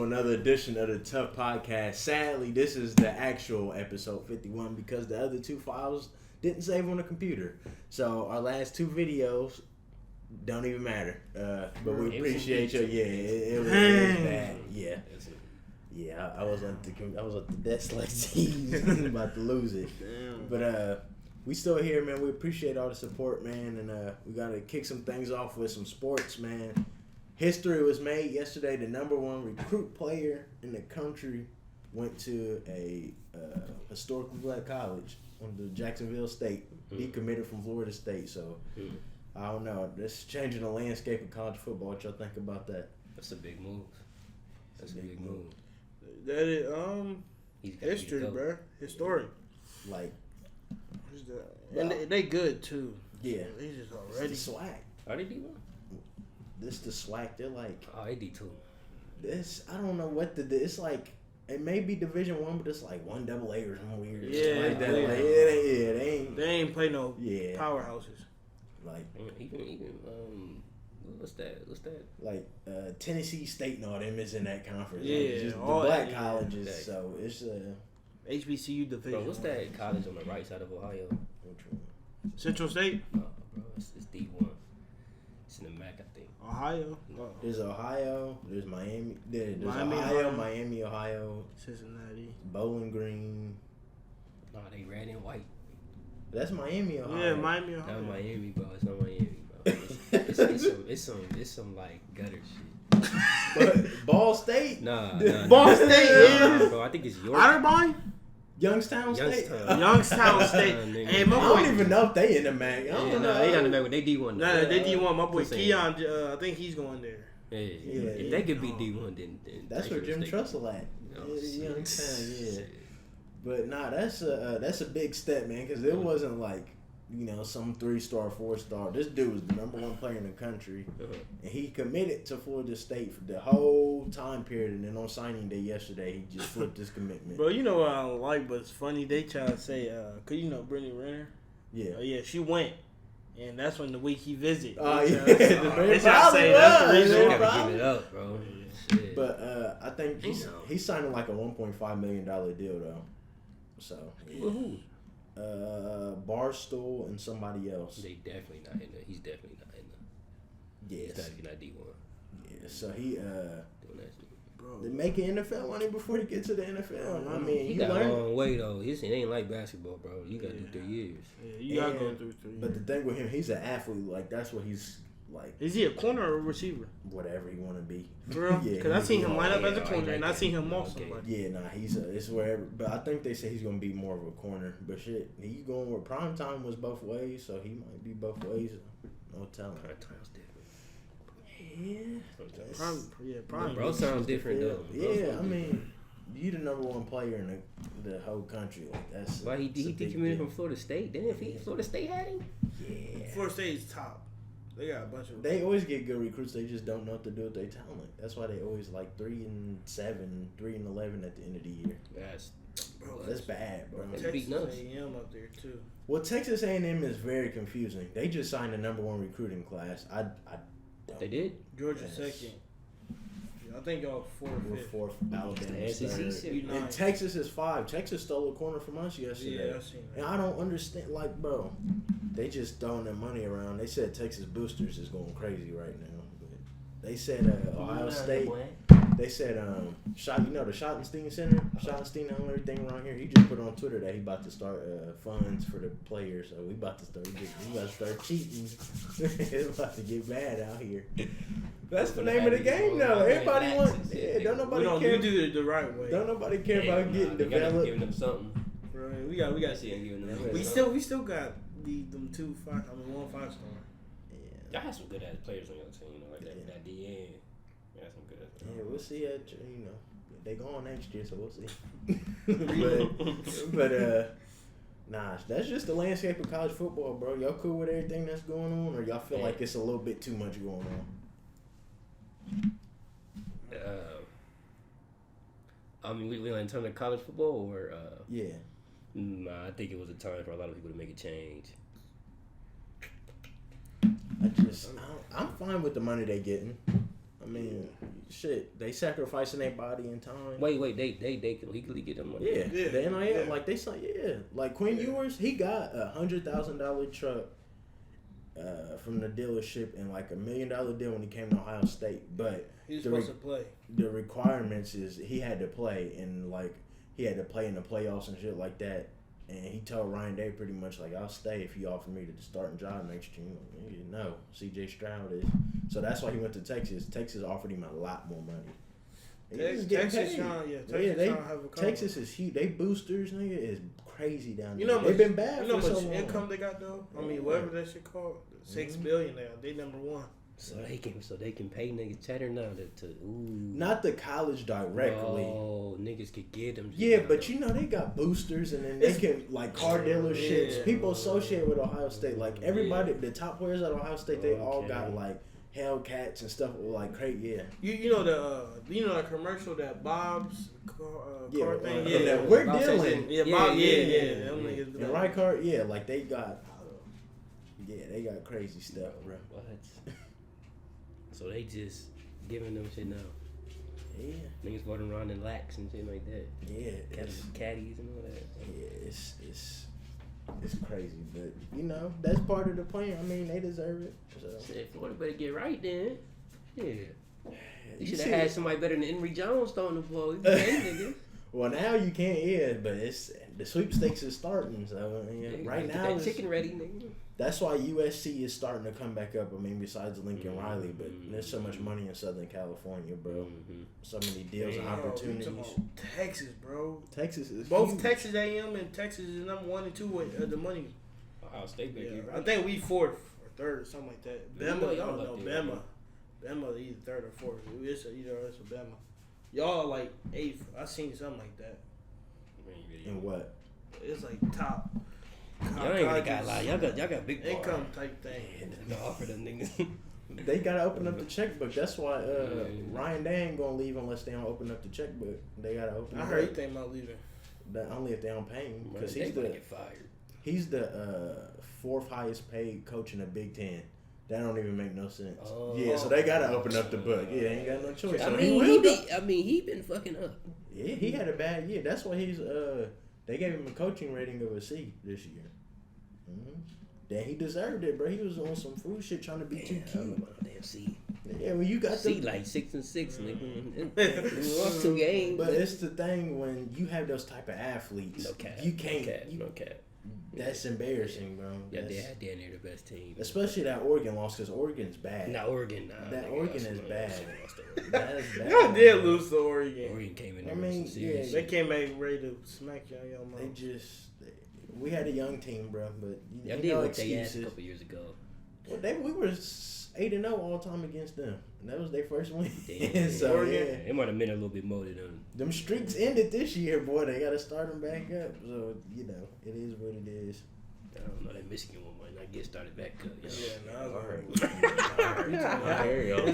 another edition of the Tough Podcast. Sadly, this is the actual episode 51 because the other two files didn't save on the computer. So our last two videos don't even matter. But we appreciate you. Yeah, it was bad. Yeah. Yeah, I was at the desk like, geez, I'm about to lose it. Damn. But we still here, man. We appreciate all the support, man, and we gotta kick some things off with some sports, man. History was made yesterday. The number one recruit player in the country went to a historically black college on the Jacksonville State. Mm-hmm. He committed from Florida State, so I don't know. This is changing the landscape of college football. What y'all think about that? That's a big move. That's a big move. That is history, bro. Historic. Like, and they good too. Yeah, they just already swag. Are they D1? This the swag. They're like, they D2. This I don't know what it's like. It may be Division 1, but it's like 1AA or something weird. Yeah, like that. Yeah. Like, they ain't play no powerhouses. Like even what's that? Like Tennessee State and all them is in that conference. Yeah, like, just the black colleges. So it's HBCU division. Bro, what's that college on the right side of Ohio? Which one? Central State. No, bro, it's D1. It's in the MAC, I think. Ohio. Oh. There's Ohio. There's Miami. There's Ohio. Miami, Ohio. Cincinnati. Bowling Green. No, they red and white. That's Miami, Ohio. Yeah, Miami, Ohio. Not Miami, bro. It's not Miami, bro. It's some like gutter shit. But Ball State? Nah. Ball State, yeah. Bro, I think it's York. Otterbein? Youngstown State? Youngstown State. Hey, my boy. I don't even know if they in the MAC. I don't know. They not in the MAC, but they D1. Nah, they D1. My boy Keon, I think he's going there. Yeah. If they could be D1, then that's where Jim Trussell at. Youngstown, yeah. But nah, that's a big step, man, because it wasn't like, some 3-star, 4-star. This dude was the number one player in the country, and he committed to Florida State for the whole time period. And then on signing day yesterday, he just flipped his commitment. Bro, you know what I don't like, but it's funny. They try to say, cause Brittany Renner. Yeah, she went, and that's when the week he visited. They try to say that's the reason. You gotta give it up, bro. Shit. But I think he's signing like a $1.5 million deal though. So who? Barstool and somebody else. They definitely not in there. He's definitely not in there. Yes. He's definitely not D1. Yeah, so he they're making NFL money before he gets to the NFL. I mean, he got a long way though. It ain't like basketball, bro. You gotta do 3 years. Yeah, you gotta go through 3 years. But the thing with him, he's an athlete. Like that's what he's like. Is he a corner or a receiver? Whatever he want to be. For real? Because I seen him line up as a corner, and I seen him also. Yeah, it's wherever. But I think they say he's gonna be more of a corner. But shit, he's going where prime time was both ways, so he might be both ways. No telling. Prime time's different. Yeah, prime. Bro, sounds different though. Yeah, I mean, you the number one player in the whole country. Like that's. Why he committed from Florida State? Didn't Florida State had him? Yeah. Florida State is top. They got a bunch of. They always get good recruits. They just don't know what to do with their talent. That's why they always like 3-7, 3-11 at the end of the year. That's bad, bro. Texas A&M up there too. Well, Texas A&M is very confusing. They just signed the number one recruiting class. They did. Georgia second. I think y'all fourth. Alabama third. And Texas is 5. Texas stole a corner from us yesterday. Yeah, I seen that. And I don't understand. Like, bro, they just throwing their money around. They said Texas Boosters is going crazy right now. But they said Ohio State. They said the Schottenstein Center. Schottenstein owns everything around here. He just put on Twitter that he about to start funds for the players. So we about to start cheating. It's about to get bad out here. That's the name of the game, though. Everybody wants. Yeah, don't nobody care. We do it the right way. Don't nobody care about getting developed. Giving them something. Right, we got to see him giving them. We still got them 2 5. 1 5-star. Yeah. Y'all have some good ass players on your team, like that DN. Yeah, some good ass. Yeah, we'll see. They going next year, so we'll see. but nah, that's just the landscape of college football, bro. Y'all cool with everything that's going on, or y'all feel like it's a little bit too much going on? I mean, we in terms of college football, or yeah. Nah, I think it was a time for a lot of people to make a change. I'm fine with the money they getting. I mean, shit, they sacrificing their body and time. Wait, they can legally get them money. Yeah, the NIL, like they say, like Quinn Ewers, he got $100,000 truck from the dealership and like $1 million deal when he came to Ohio State, but he was supposed to play. The requirements is he had to play and like he had to play in the playoffs and shit like that. And he told Ryan Day pretty much like, I'll stay if you offer me the starting job next year. No, CJ Stroud is. So that's why he went to Texas. Texas offered him a lot more money. Texas is huge. They boosters, nigga, is crazy down there. You know they've been bad. You know for how so much long. income they got though? I mean, whatever that shit called, $6 billion now. They number one. So they can pay niggas cheddar now to Not the college directly. Oh, niggas could get them. Yeah, but you know they got boosters and then they can like car dealerships. Yeah. People associate with Ohio State. Like everybody, the top players at Ohio State, they all got like Hellcats and stuff like crazy. Yeah. You know the commercial that Bob's car thing. We're Bob dealing. Yeah, Bob. Yeah. Them niggas. The right car. Yeah, like they got. Yeah, they got crazy stuff, bro. What? So they just giving them shit now. Yeah. Niggas walking around in lax and shit like that. Yeah. Caddies and all that. Yeah, it's crazy, but you know that's part of the plan. I mean, they deserve it. So. Shit, Florida better get right then. Yeah. You should have had somebody better than Henry Jones throwing the ball. Niggas. Well, now you can't, but it's the sweepstakes is starting. So right now, that chicken ready, nigga. That's why USC is starting to come back up. I mean, besides Lincoln Riley, but there's so much money in Southern California, bro. So many deals and opportunities. Texas, bro. Texas is both huge. Texas A&M and Texas is number 1 and 2 with the money. Ohio State, I think we 4th or 3rd or something like that. Bama, y'all know Bama. Bama either 3rd or 4th. It's either us or Bama. Y'all like 8th. I seen something like that. In what? It's like top. Y'all ain't really got a lot. Y'all got big bar. Income type thing. Y'all offer them niggas. They gotta open up the checkbook. That's why Ryan Day ain't gonna leave unless they don't open up the checkbook. They gotta open. I heard he think about leaving. But only if they don't pay him because he's gonna get fired. He's the 4th highest paid coach in the Big Ten. That don't even make no sense. So they gotta open up the book. Yeah, ain't got no choice. I So mean, he been fucking up. Yeah, he had a bad year. That's why he's they gave him a coaching rating of a C this year. Then he deserved it, bro. He was on some fool shit trying to be too cute. Damn C. Yeah, when you got C like 6 and 6, nigga. Lost 2 games. But it's the thing when you have those type of athletes. No cap. You can't. No cap. That's embarrassing, bro. Yeah, they had damn near the best team. Especially that Oregon loss, because Oregon's bad. Oregon, that Oregon is bad. That's bad. Y'all did lose to Oregon. Oregon came in there. They came back ready to smack y'all mouth. We had a young team, bro, but you did what they asked a couple years ago. Well, we were 8-0 all time against them. And that was their first win. So Oregon, it might have meant a little bit more than them. Them streaks ended this year, boy. They got to start them back up. So, it is what it is. I don't know, that Michigan one might not get started back up. I hear y'all. We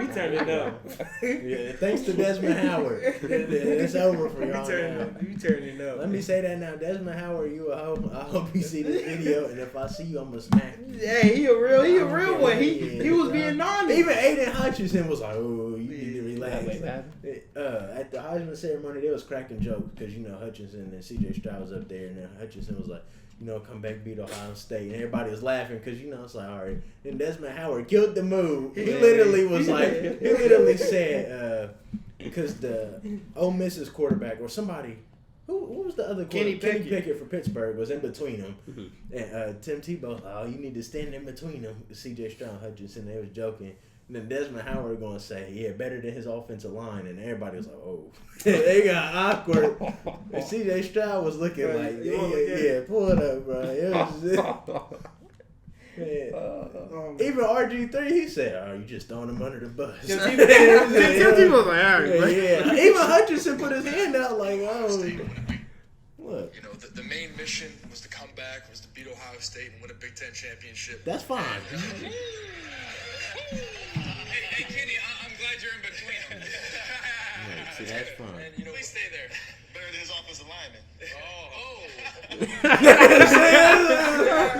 turned it up. Yeah, thanks to Desmond Howard. It's over for y'all. We turned it up. Let me say that now. Desmond Howard, you a hoe. I hope you see this video, and if I see you, I'm going to smack you. Hey, he a real one. He was being honest. Even Aiden Hutchinson was like, oh, you need to relax. At the Heisman ceremony, they was cracking jokes because, Hutchinson and CJ Stroud was up there, and then Hutchinson was like, come back beat Ohio State. And everybody was laughing because, it's like, all right. And Desmond Howard killed the move. He literally was like, he literally said, because the Ole Miss's quarterback or somebody, who was the other quarterback? Kenny Pickett for Pittsburgh was in between them. And Tim Tebow, you need to stand in between them. CJ Stroud, Hutchinson, they was joking. And then Desmond Howard going to say, yeah, better than his offensive line. And everybody was like, oh. They got awkward. And C.J. Stroud was looking like, yeah, pull it up, bro. It was even RG3, he said, you just throwing him under the bus. Tim Tebow was like, all right, bro. Yeah. Even Hutchinson put his hand out like, oh. What? The main mission was to come back, was to beat Ohio State and win a Big Ten championship. That's fine. Hey, Kenny, I'm glad you're in between them. See, that's fine. And, please stay there. Better than his offensive lineman.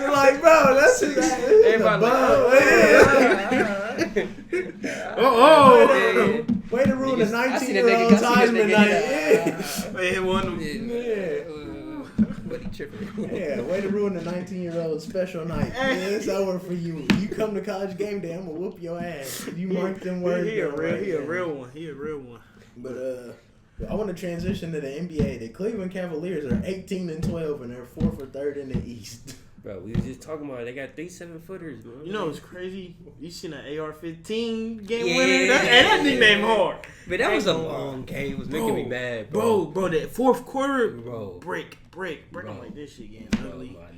You're like, bro, that's his Way to ruin the I seen that 19-year-old nigga- I seen Heisman that night. Man, he won them. What he tripping? Yeah, way to ruin the 19-year-old special night. Yeah, it's over for you. You come to college game day, I'm gonna whoop your ass. You mark them words. He a real one. But I want to transition to the NBA. The Cleveland Cavaliers are 18-12, and they're 4th or 3rd in the East. Bro, we was just talking about it. They got 3 7-footers, man. You know what's crazy? You seen an AR-15 game winner? That nickname hard. But that was a long game. It was making me mad, bro. Bro, that fourth quarter, Bro. break. I'm like, this shit getting ugly. My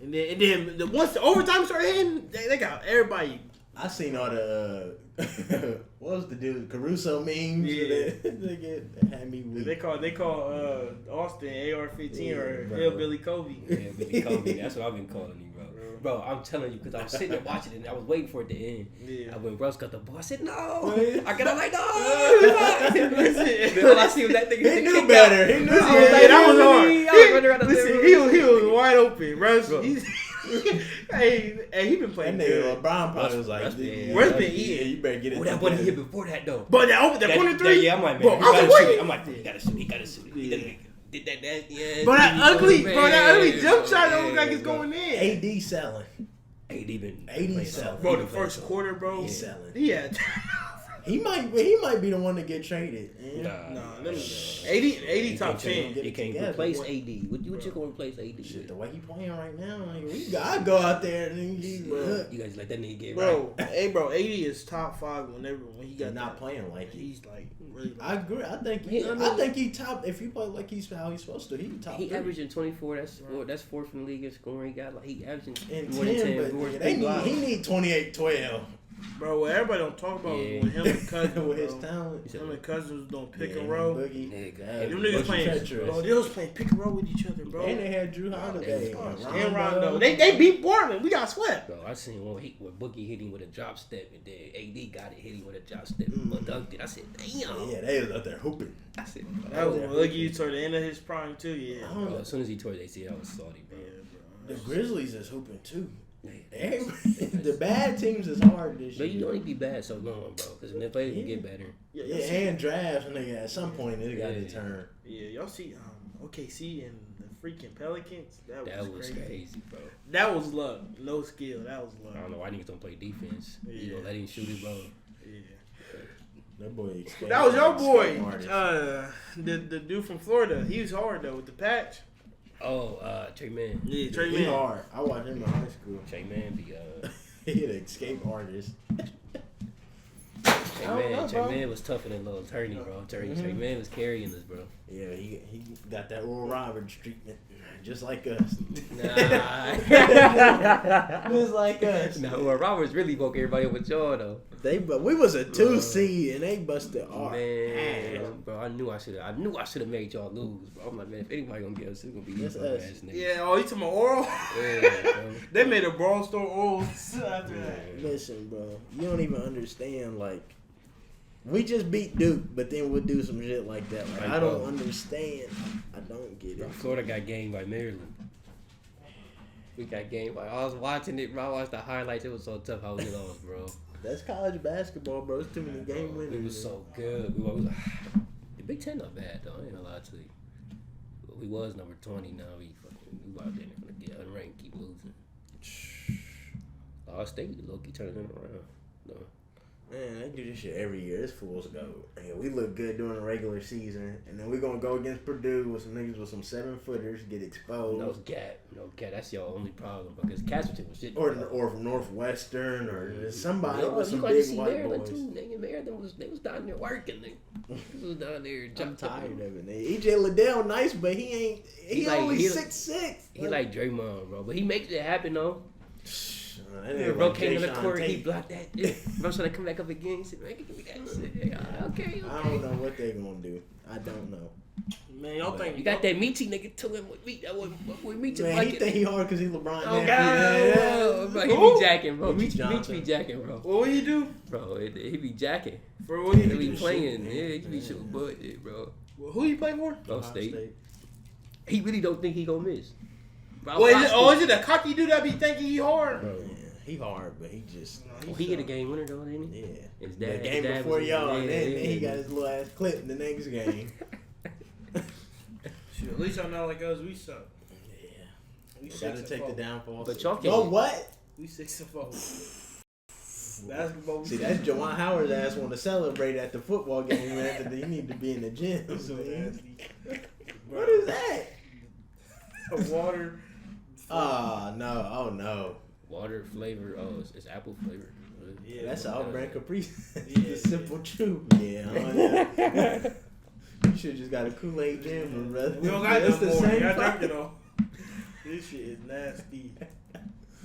And then once the overtime started hitting, they got everybody. I seen all the what was the dude Caruso memes? Yeah. They had me weak. They call Austin AR-15 or bro. Hillbilly Kobe. Yeah, Billy Kobe. That's what I've been calling him, bro. Bro, I'm telling you, because I was sitting there watching it and I was waiting for it to end. Yeah. When Russ got the ball, I said, no. I got up like, no. Then all I see was that nigga. He knew better. He knew better. That was hard. I was running around the Listen, room. he was wide open. Russ, Bro. hey, he been playing That nigga good. LeBron probably was like, Russ been eating. Yeah, you better get it. Oh, that wasn't hit before that, though. But that corner three. Yeah, I'm like, bro, man, I was like, I'm like, he gotta shoot. He gotta shoot. He did that, yeah. But that ugly man, jump shot don't man, look like it's bro. going in. AD selling. AD been 87. Bro, the first quarter, bro. He's selling. Yeah. He might be the one to get traded. Nah, 80 top 10. You can't together. replace AD. What you gonna replace AD Shit, with? the way he playing right now, like, I go out there and You guys let that nigga get Bro, right. hey, bro, 80 is top 5 when he got not that. playing like it. He's like really. I agree. I think he top. If he play like he's how he's supposed to, he top. He 3. averaging 24. That's 4th in the league in scoring. He got he averaging And more than 10, 10 boards. but he need 28-12 Bro, what everybody don't talk about is when him and Cousins, with his bro. talent. Him and Cousins was doing pick and Yeah, roll. Boogie. Nigga, Them niggas playing, treacherous. bro. They was playing pick and roll with each other, bro. And they had Drew Holiday And Rondo. They beat Portland. We got swept. Bro, I seen one where Boogie hit him with a drop step, and then AD got it, hit him with a drop step, and dunked it. I said, damn. Yeah, they was out there hooping. I said, That was Boogie toward the end of his prime too. Yeah. bro, as soon as he tore the ACL, I was salty, bro. The Grizzlies is hooping too. Yeah. The bad teams is hard this But year. you only be bad so long, bro, because when they play, they get better. Yeah, and drafts, nigga. At some point, it got to turn. Yeah, y'all see OKC and the freaking Pelicans? That was crazy, bro. That was luck. No skill. That was luck. I don't know why niggas don't play defense. You Yeah. know, let him shoot it, bro. Yeah. That boy. That was your boy. Artist. The dude from Florida. He was hard though with the patch. Oh, Trey Man. Yeah, Trey He Man. hard. I watched him in high school. Trey Man be He an escape artist. Trey Man was tougher than little Attorney, bro. Trey Man was carrying us, bro. Yeah, he got that Oral Roberts treatment, just like us. Nah. Just like us. No, well, Roberts really woke everybody up with y'all though. But we was a 2 seed and they busted our ass. Man, bro, I knew I should have made y'all lose, bro. I'm like, man, if anybody gonna get us, it's gonna be That's these us. ass niggas. Yeah, oh, you talking about oral? Yeah, bro. They made a brawl store oral after that. Listen, bro, you don't even understand. Like, we just beat Duke, but then we'll do some shit like that. Like, I don't understand. I don't get Bro, it. Florida got gamed by Maryland. We got gamed by. I was watching it, bro. I watched the highlights. It was so tough how we lost, bro. That's college basketball, bro. It's too many game winners. It was so good. The Big Ten not bad though. I ain't gonna lie to you. We was number 20. Now we out there gonna get unranked, keep losing. Our state low-key turning it around. No. Man, they do this shit every year. It's fools go. Man, we look good during the regular season, and then we're gonna go against Purdue with some niggas with some 7-footers get exposed. No cat. That's your only problem because Castleton was shit. Or from Northwestern or somebody No, with you some got to big see white Maryland boys. too. Nigga, Maryland they was down there working. They was down there I'm jumping. tired of it. EJ Liddell nice, but he ain't. He only 6'6". He like Draymond, bro, but he makes it happen though. Yeah, Bro came to the court, he blocked that. Bro trying to come back up again. He said, man, give me that shit. Okay. I don't know what they gonna do. I don't know. Man, y'all think You got that Meaty nigga to him with me. That was with Meaty. Man, he think he hard because he LeBron. Oh nephew. God, bro, he be jacking, bro. Meaty Johnson. be jacking, bro. what would he do? Bro, he be jacking. For what he He do? be playing. Yeah, he be shooting butt, bro. Who he play for? Bro, State. He really don't think he gonna miss. Bro, Well, is it a cocky dude that be thinking he hard? Bro, He hard, but he just. He hit a game winner though, didn't he? Yeah. His The dad, game his dad before was, y'all, yeah, and then yeah, he got his little ass clip in the next game. Shoot, at least y'all not like us. We suck. Yeah. We Gotta take the downfall. But y'all Yo, can't. what? We 6-4. Basketball. See, that's Jawan Howard's ass want to celebrate at the football game, man. He need to be in the gym. So nasty. What is that? Water. Oh no! Oh no! Water flavor. Oh, it's apple flavor. Yeah, That's all brand Capri. Yeah. The simple truth. Yeah. Yeah. You should just got a Kool-Aid Jam, brother. We don't got That's no the more. same Y'all product. drinking on. This shit is nasty.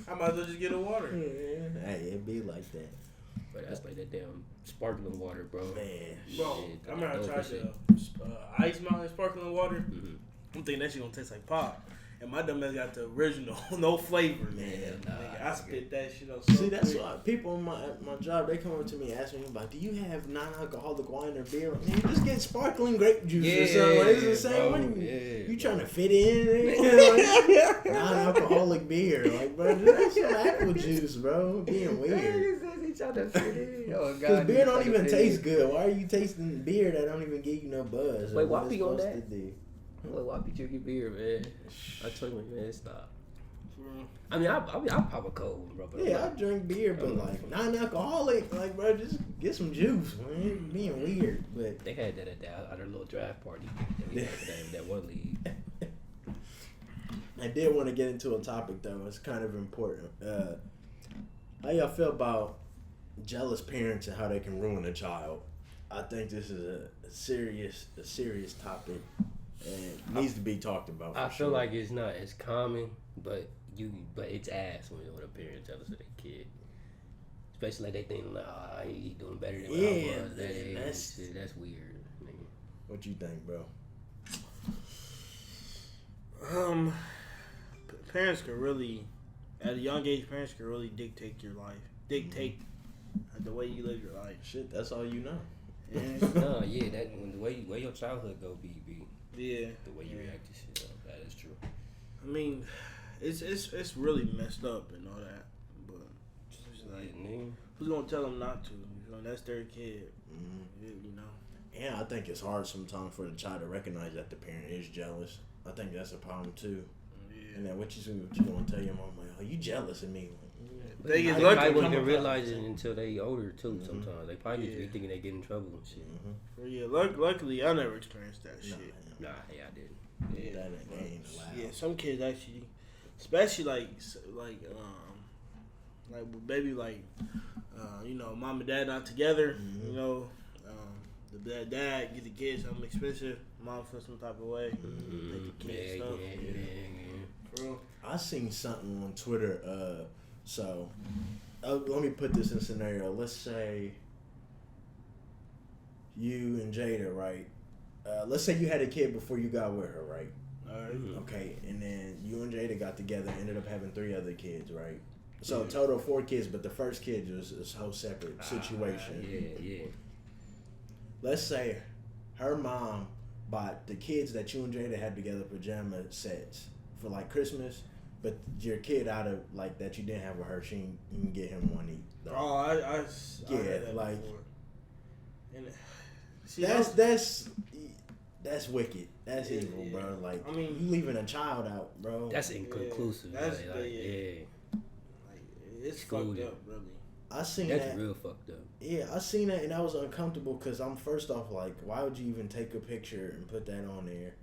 I might as well just get a water. Yeah. Hey, it be like that, But that's like that damn sparkling water, bro. man. Bro, Shit, I remember I tried 100%. the Ice Mountain sparkling water. Mhm. I'm thinking that shit gonna taste like pop. And my dumb ass got the original, no flavor. Man, Nigga, I spit that shit up so See, that's quick. why people on my job, they come up to me and ask me about, do you have non-alcoholic wine or beer? Man, just get sparkling grape juice or something. Like, it's the same. bro, What yeah, you bro. trying to fit in? Like, non-alcoholic beer. Like, bro, just have some apple juice, bro. Being weird. Oh, Because beer don't even taste good. Why are you tasting beer that don't even give you no buzz? Wait, or what why it's be on supposed that? to do? Like, why be drinking beer, man? I told you, man, stop. Bro. I mean, I'll pop a cold, bro. But Yeah, I drink beer, but like non-alcoholic, like, bro, just get some juice, man. You're being weird, but they had that at our little draft party. That we had for that one league. I did want to get into a topic though. It's kind of important. How y'all feel about jealous parents and how they can ruin a child? I think this is a serious topic and needs to be talked about. I For feel sure. like it's not as common, but it's ass when a parent jealous of their kid. Especially like they think like, he doing better than what I Yeah, was. That age. that's- Shit, that's weird. Nigga. What you think, bro? Parents can really, at a young age, parents can really dictate your life. Dictate the way you live your life. Shit, that's all you know. And, No, yeah, that when the way your childhood go be yeah. the way you react to shit. That is true. I mean, it's really messed up and all that, but it's like, Yeah, nigga. who's gonna tell them not to? You know, that's their kid. You know. Yeah, I think it's hard sometimes for the child to recognize that the parent is jealous. I think that's a problem too. Yeah. And then what you gonna tell your mom? Like, oh, you jealous of me? They get They lucky. probably wouldn't come even across realize it. it until they older too. Mhm. Sometimes they probably just be Yeah. thinking they get in trouble and shit. Mm-hmm. Yeah, luckily I never experienced that shit. Nah, yeah, I did. Yeah, That ain't allowed. yeah, some kids actually, especially like baby you know, mom and dad not together. Mhm. You know, the dad get the kids something expensive. Mom feels some type of way. Take the kids stuff. Yeah. For real. I seen something on Twitter. So let me put this in a scenario. Let's say you and Jada, right? Let's say you had a kid before you got with her, right? All right. Mhm. Okay, and then you and Jada got together, ended up having 3 other kids, right? So Yeah. total 4 kids, but the first kid was a whole separate situation. Yeah. Let's say her mom bought the kids that you and Jada had together pajama sets for like Christmas, but your kid out of like that you didn't have with her, she didn't get him one either. Oh, I Yeah, heard that like- before. And see, That's wicked. That's Yeah, evil, yeah. bro. Like, I mean- you leaving a child out, bro. That's inconclusive. That's- like, yeah. like, it's Excluded. fucked up, really. I seen That's that. real fucked up. Yeah, I seen that and I was uncomfortable because I'm first off like, why would you even take a picture and put that on there?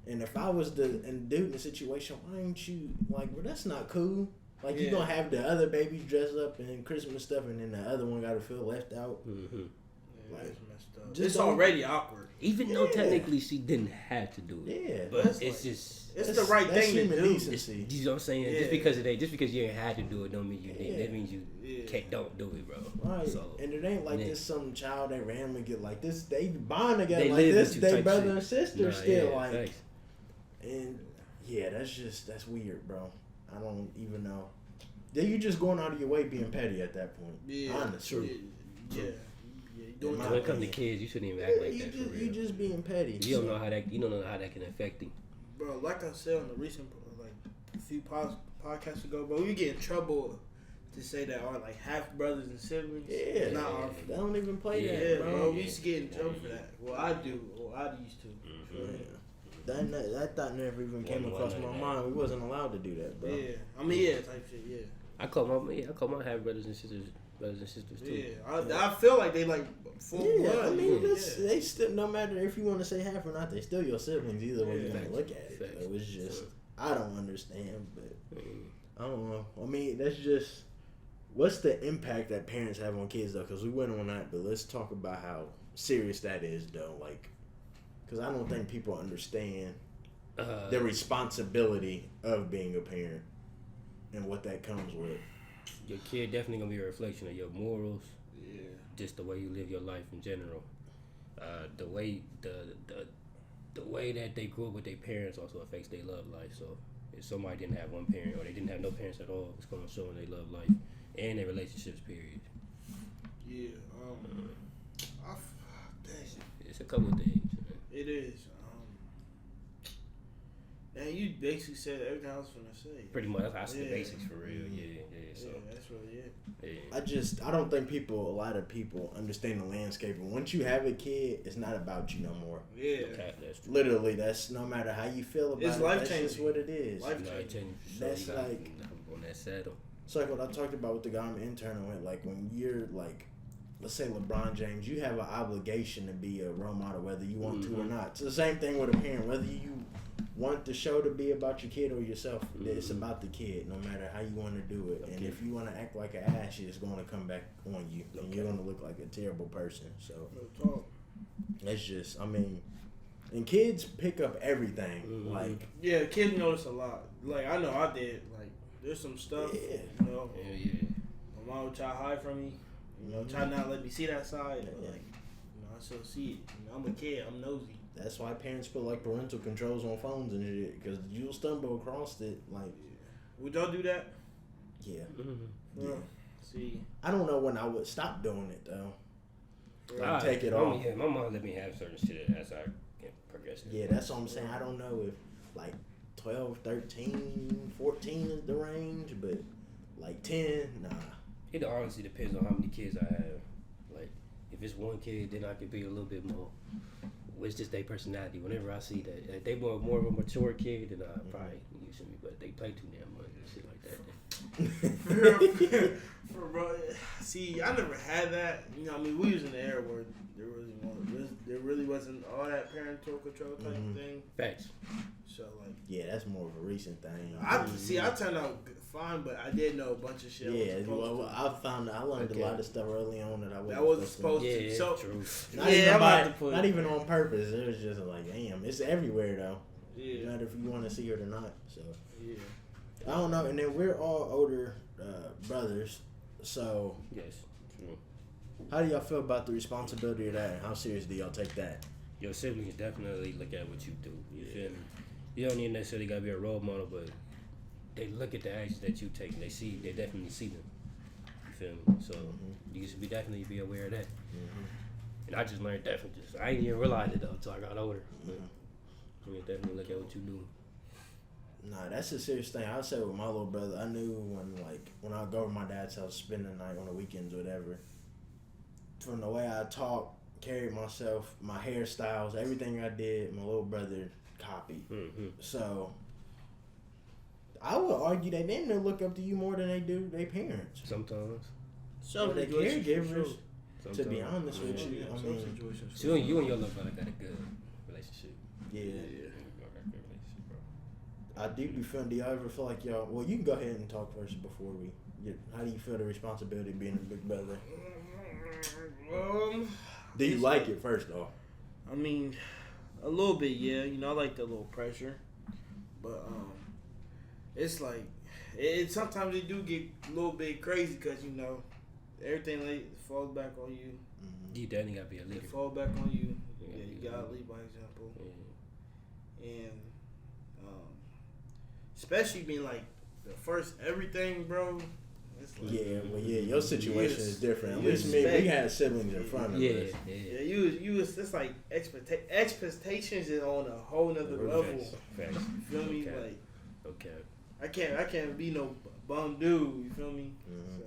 And if I was the dude in the situation, why ain't you like, well, that's not cool. Like, you Yeah. gonna have the other babies dressed up in Christmas stuff and then the other one gotta feel left out. Mm-hmm. Yeah, Like, it's messed up. just It's don't- already awkward. Even though Yeah. technically she didn't have to do it, Yeah. but That's it's like- just. It's the right that's thing to human do. decency. You know what I'm saying? Yeah. Just because you ain't had to do it, don't mean you didn't. Yeah. That means you Yeah. don't do it, bro. Right. So And it ain't like Yeah. this some child that randomly get like this. They bond together they like live this. with you They type brother shit. and sister Nah, still yeah, like. thanks. And yeah, that's weird, bro. I don't even know. Then you just going out of your way being petty at that point. Yeah. Honestly. Yeah. You doing my When it comes to opinion. kids, you shouldn't even act like you that. just For real. you just being petty. You don't know how that. You don't know how that can affect him. Bro, like I said on the recent, like a few podcasts ago, bro, we get in trouble to say that are like half brothers and siblings. Yeah, it's not our. They don't even play Yeah, that, bro. We used to get in trouble for that. Well, I do. Or I used to. That thought never even came across my mind. We wasn't allowed to do that, bro. Yeah, I mean, type shit. Yeah. I call my half brothers and sisters too. Yeah, I feel like they like full blood. I mean, they still, no matter if you want to say half or not, they still your siblings either way you want to look at it. It was just, I don't understand, but I don't know. I mean, that's just, what's the impact that parents have on kids though? Because we went on that, but let's talk about how serious that is though. Like, because I don't think people understand the responsibility of being a parent and what that comes with. Your kid definitely gonna be a reflection of your morals. Yeah. Just the way you live your life in general. The way that they grew up with their parents also affects their love life. So if somebody didn't have one parent or they didn't have no parents at all, it's gonna show in their love life and their relationships. Period. Yeah. It's a couple of things. Man. It is. And you basically said everything I was gonna say. Pretty much, that's the basics for real. Yeah. So that's really it. Yeah. I don't think a lot of people understand the landscape. And once you have a kid, it's not about you no more. Yeah. Okay, that's true. Literally, that's no matter how you feel about it's it. life That's changing. just what it is. Life changing. That's like on that saddle. It's like what I talked about with the guy I'm interning with. Like when you're like, let's say LeBron James, you have an obligation to be a role model whether you want to or not. It's the same thing with a parent. Whether you want the show to be about your kid or yourself, it's about the kid, no matter how you want to do it. Okay. And if you want to act like an ass, it's going to come back on you, and you're going to look like a terrible person. So that's just, I mean, and kids pick up everything. Like, yeah, kids notice a lot. Like I know I did. Like there's some stuff. Yeah. You know. Yeah. My mom would try to hide from me. You know, try not to let me see that side. But like, you know, I still see it. You know, I'm a kid. I'm nosy. That's why parents put like parental controls on phones and shit, because you'll stumble across it. Like, would y'all do that? Yeah. Yeah. See, I don't know when I would stop doing it though. Take it off. off. Yeah, my mom let me have certain shit as I progress. Yeah, that's what I'm saying. I don't know if like 12, 13, 14 is the range, but like 10, nah. It honestly depends on how many kids I have. Like, if it's one kid, then I could be a little bit more. It's just their personality. Whenever I see that, if they were more of a mature kid, then I probably use me. But they play too damn much and shit like that. See, I never had that. You know, I mean, we was in the era where there really wasn't all that parental control type of thing. Facts. So like, yeah, that's more of a recent thing. I turned out fine, but I did know a bunch of shit. Yeah, I learned a lot of stuff early on that I wasn't supposed to. Yeah, so true. Not even on purpose. It was just like, damn, it's everywhere though. Yeah. No matter if you want to see it or not. So yeah, I don't know. And then we're all older brothers, so yes, true. How do y'all feel about the responsibility of that? And how serious do y'all take that? Your siblings definitely look at what you do. You feel me? You don't even necessarily gotta be a role model, but they look at the actions that you take and they definitely see them. You feel me? So you should definitely be aware of that. And I just learned that from I didn't even realize it though until I got older. I mean, definitely look at what you do. Nah, that's a serious thing. I said with my little brother, I knew when I would go to my dad's house, spend the night on the weekends or whatever, from the way I talked, carried myself, my hairstyles, everything I did, my little brother copied. So I would argue that they look up to you more than they do their parents. Sometimes. Some their caregivers. To be honest with you, I mean, so you and your little brother got a good relationship. Yeah. I do be feeling. Do y'all ever feel like y'all? Well, you can go ahead and talk first before we get. How do you feel the responsibility of being a big brother? Do you like it first off? I mean, a little bit, yeah. You know, I like the little pressure, but it's like it. Sometimes it do get a little bit crazy because you know everything falls back on you. You definitely gotta be a leader. It falls back on you. Yeah, you gotta lead by example. And especially being like the first everything, bro. It's like, your situation is different. At least me, we had siblings in front of us. Yeah, you was it's like expectations is on a whole nother level. Facts. You feel me? Like, I can't be no bum dude. You feel me? Mm-hmm. So,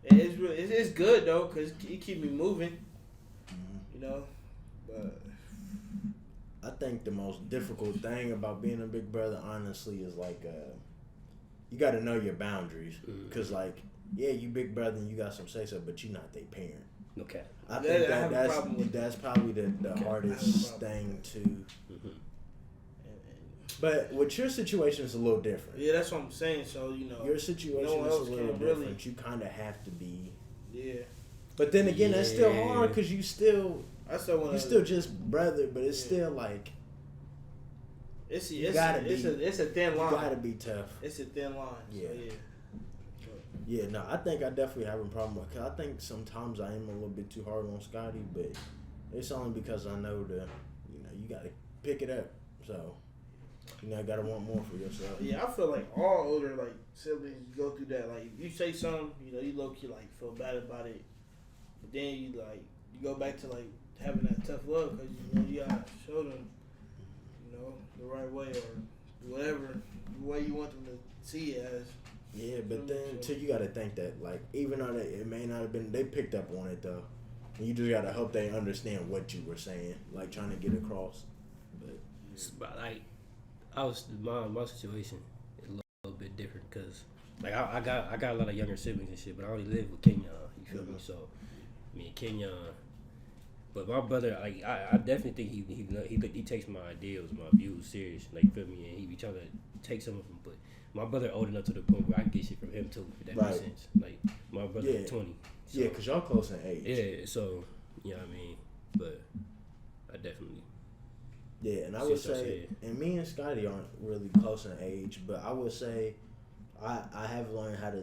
it's really it's good though, cause it keep me moving. Mm-hmm. You know, but I think the most difficult thing about being a big brother, honestly, is like you got to know your boundaries. Because, like, yeah, you big brother and you got some say so, but you're not their parent. Okay. I think have that's probably the hardest thing to. Mm-hmm. But with your situation, it's a little different. Yeah, that's what I'm saying. So you know, your situation no one is a else little can different. really- You kind of have to be. Yeah, But then again, that's still Yeah. hard because you still I still want you still just brother, but it's Yeah. still like It's you a gotta it's a thin you line. gotta be tough. It's a thin line. Yeah. So, yeah. Yeah, no, I think I definitely have a problem with. Cause I think sometimes I am a little bit too hard on Scotty, but it's only because I know you got to pick it up. So, I got to want more for yourself. Yeah, I feel like all older like siblings go through that. Like if you say something, you low key like feel bad about it, but then you go back to like having that tough love because you gotta show them, the right way or whatever the way you want them to see it as. Yeah, but then too, you got to think that like even though it may not have been, they picked up on it though. And you just got to hope they understand what you were saying, like trying to get across. But like, my situation is a little bit different because like I got a lot of younger siblings and shit, but I only live with Kenya. You feel me? So me and Kenya. But my brother, like I definitely think he takes my ideals, my views serious. Like, you feel me? And he be trying to take some of them, but my brother old enough to the point where I can get shit from him too. If that makes sense. Like my brother's 20. So, Yeah, cause y'all close in age. Yeah, so you know what I mean. But I definitely. Yeah, and I would say, and me and Scotty aren't really close in age, but I would say I have learned how to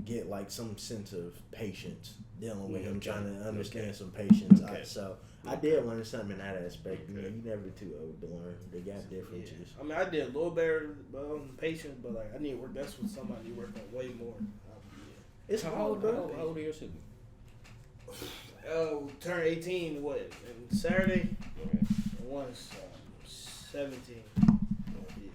get like some sense of patience dealing with him, trying to understand some patience. So I did learn something in that aspect. You never too old to learn. They got differences. Yeah. I mean, I did a little better patience, but like I need to work. That's what somebody work on way more. It's How hard, old bro. are your siblings? Turned 18. What? And Saturday. Okay. And one's 17. Yeah.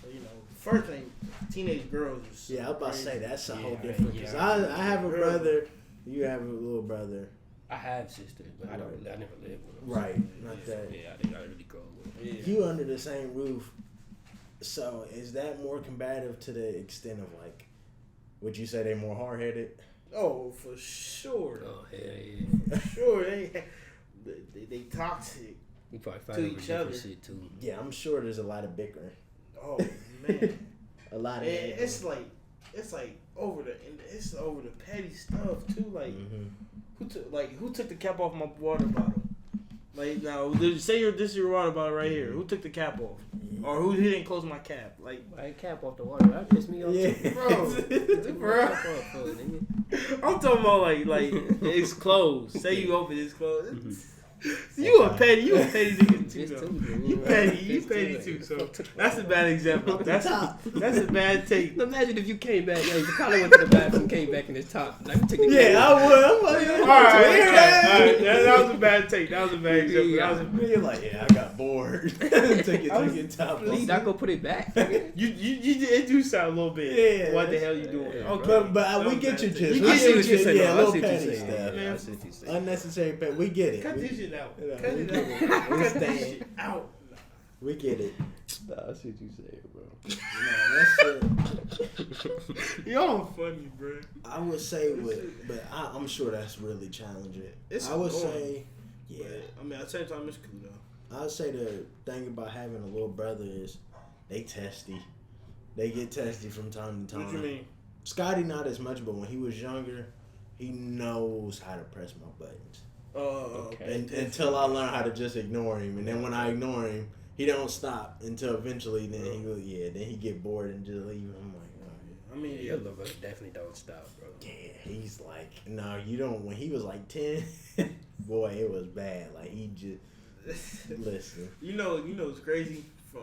So first thing, teenage girls. Is Yeah, I was about to say that's a whole Yeah, different. yeah. Cause I have a brother. You have a little brother. I have sisters, but I never lived with them. Right, not that. Yeah, I didn't really grow up with them. Yeah. You under the same roof. So is that more combative to the extent of like, would you say they're more hard headed? Oh, for sure. Oh, hell yeah. For sure. They toxic. We probably fight To over each different other. shit too. Yeah, I'm sure there's a lot of bickering. Oh man. A lot of. It's like over the petty stuff too. Like who took the cap off my water bottle? Like now, say this is your water bottle right here. Who took the cap off? Or who didn't close my cap? Like I cap off the water. That pissed me off. Yeah. Too. Bro. I'm talking about like it's closed. Say you open it's closed. You a petty nigga too. Though. You petty too. So that's a bad example. That's a bad take. Imagine if you came back. Yeah, you probably went to the bathroom, came back in his top. Like, took the Yeah, I would. I'm like, All right. That was a bad take. That was a bad example. Yeah. You're like, yeah, I got bored. Took your top Please, off. not gonna put it back. You it do sound a little bit. Yeah, What the hell you doing? yeah, Okay, But we get your gist. We We get get what your you're gist. Yeah, I little see what you're petty saying. stuff. Yeah, I see what you're saying. Unnecessary pet. We get it. Cut We- this shit out. Yeah, Cut we it get it. out. We Cut this stand. shit out. We get it. Nah, I see what you saying, bro. That's it. Y'all funny, bro. I would say but I'm sure that's really challenging. It's I would annoying. say, yeah. But, I mean, at the same time, it's cool though. I'd say the thing about having a little brother is they testy. They get testy from time to time. What you mean? Scotty not as much, but when he was younger, he knows how to press my buttons. Okay. And until I learn how to just ignore him, and then when I ignore him, he don't stop until eventually. Then then he get bored and just leave. I'm like, oh yeah. I mean, Yeah, your little brother definitely don't stop, bro. Yeah, he's like, no, you don't. When he was like 10, boy, it was bad. Like he just listen. You know, it's crazy. For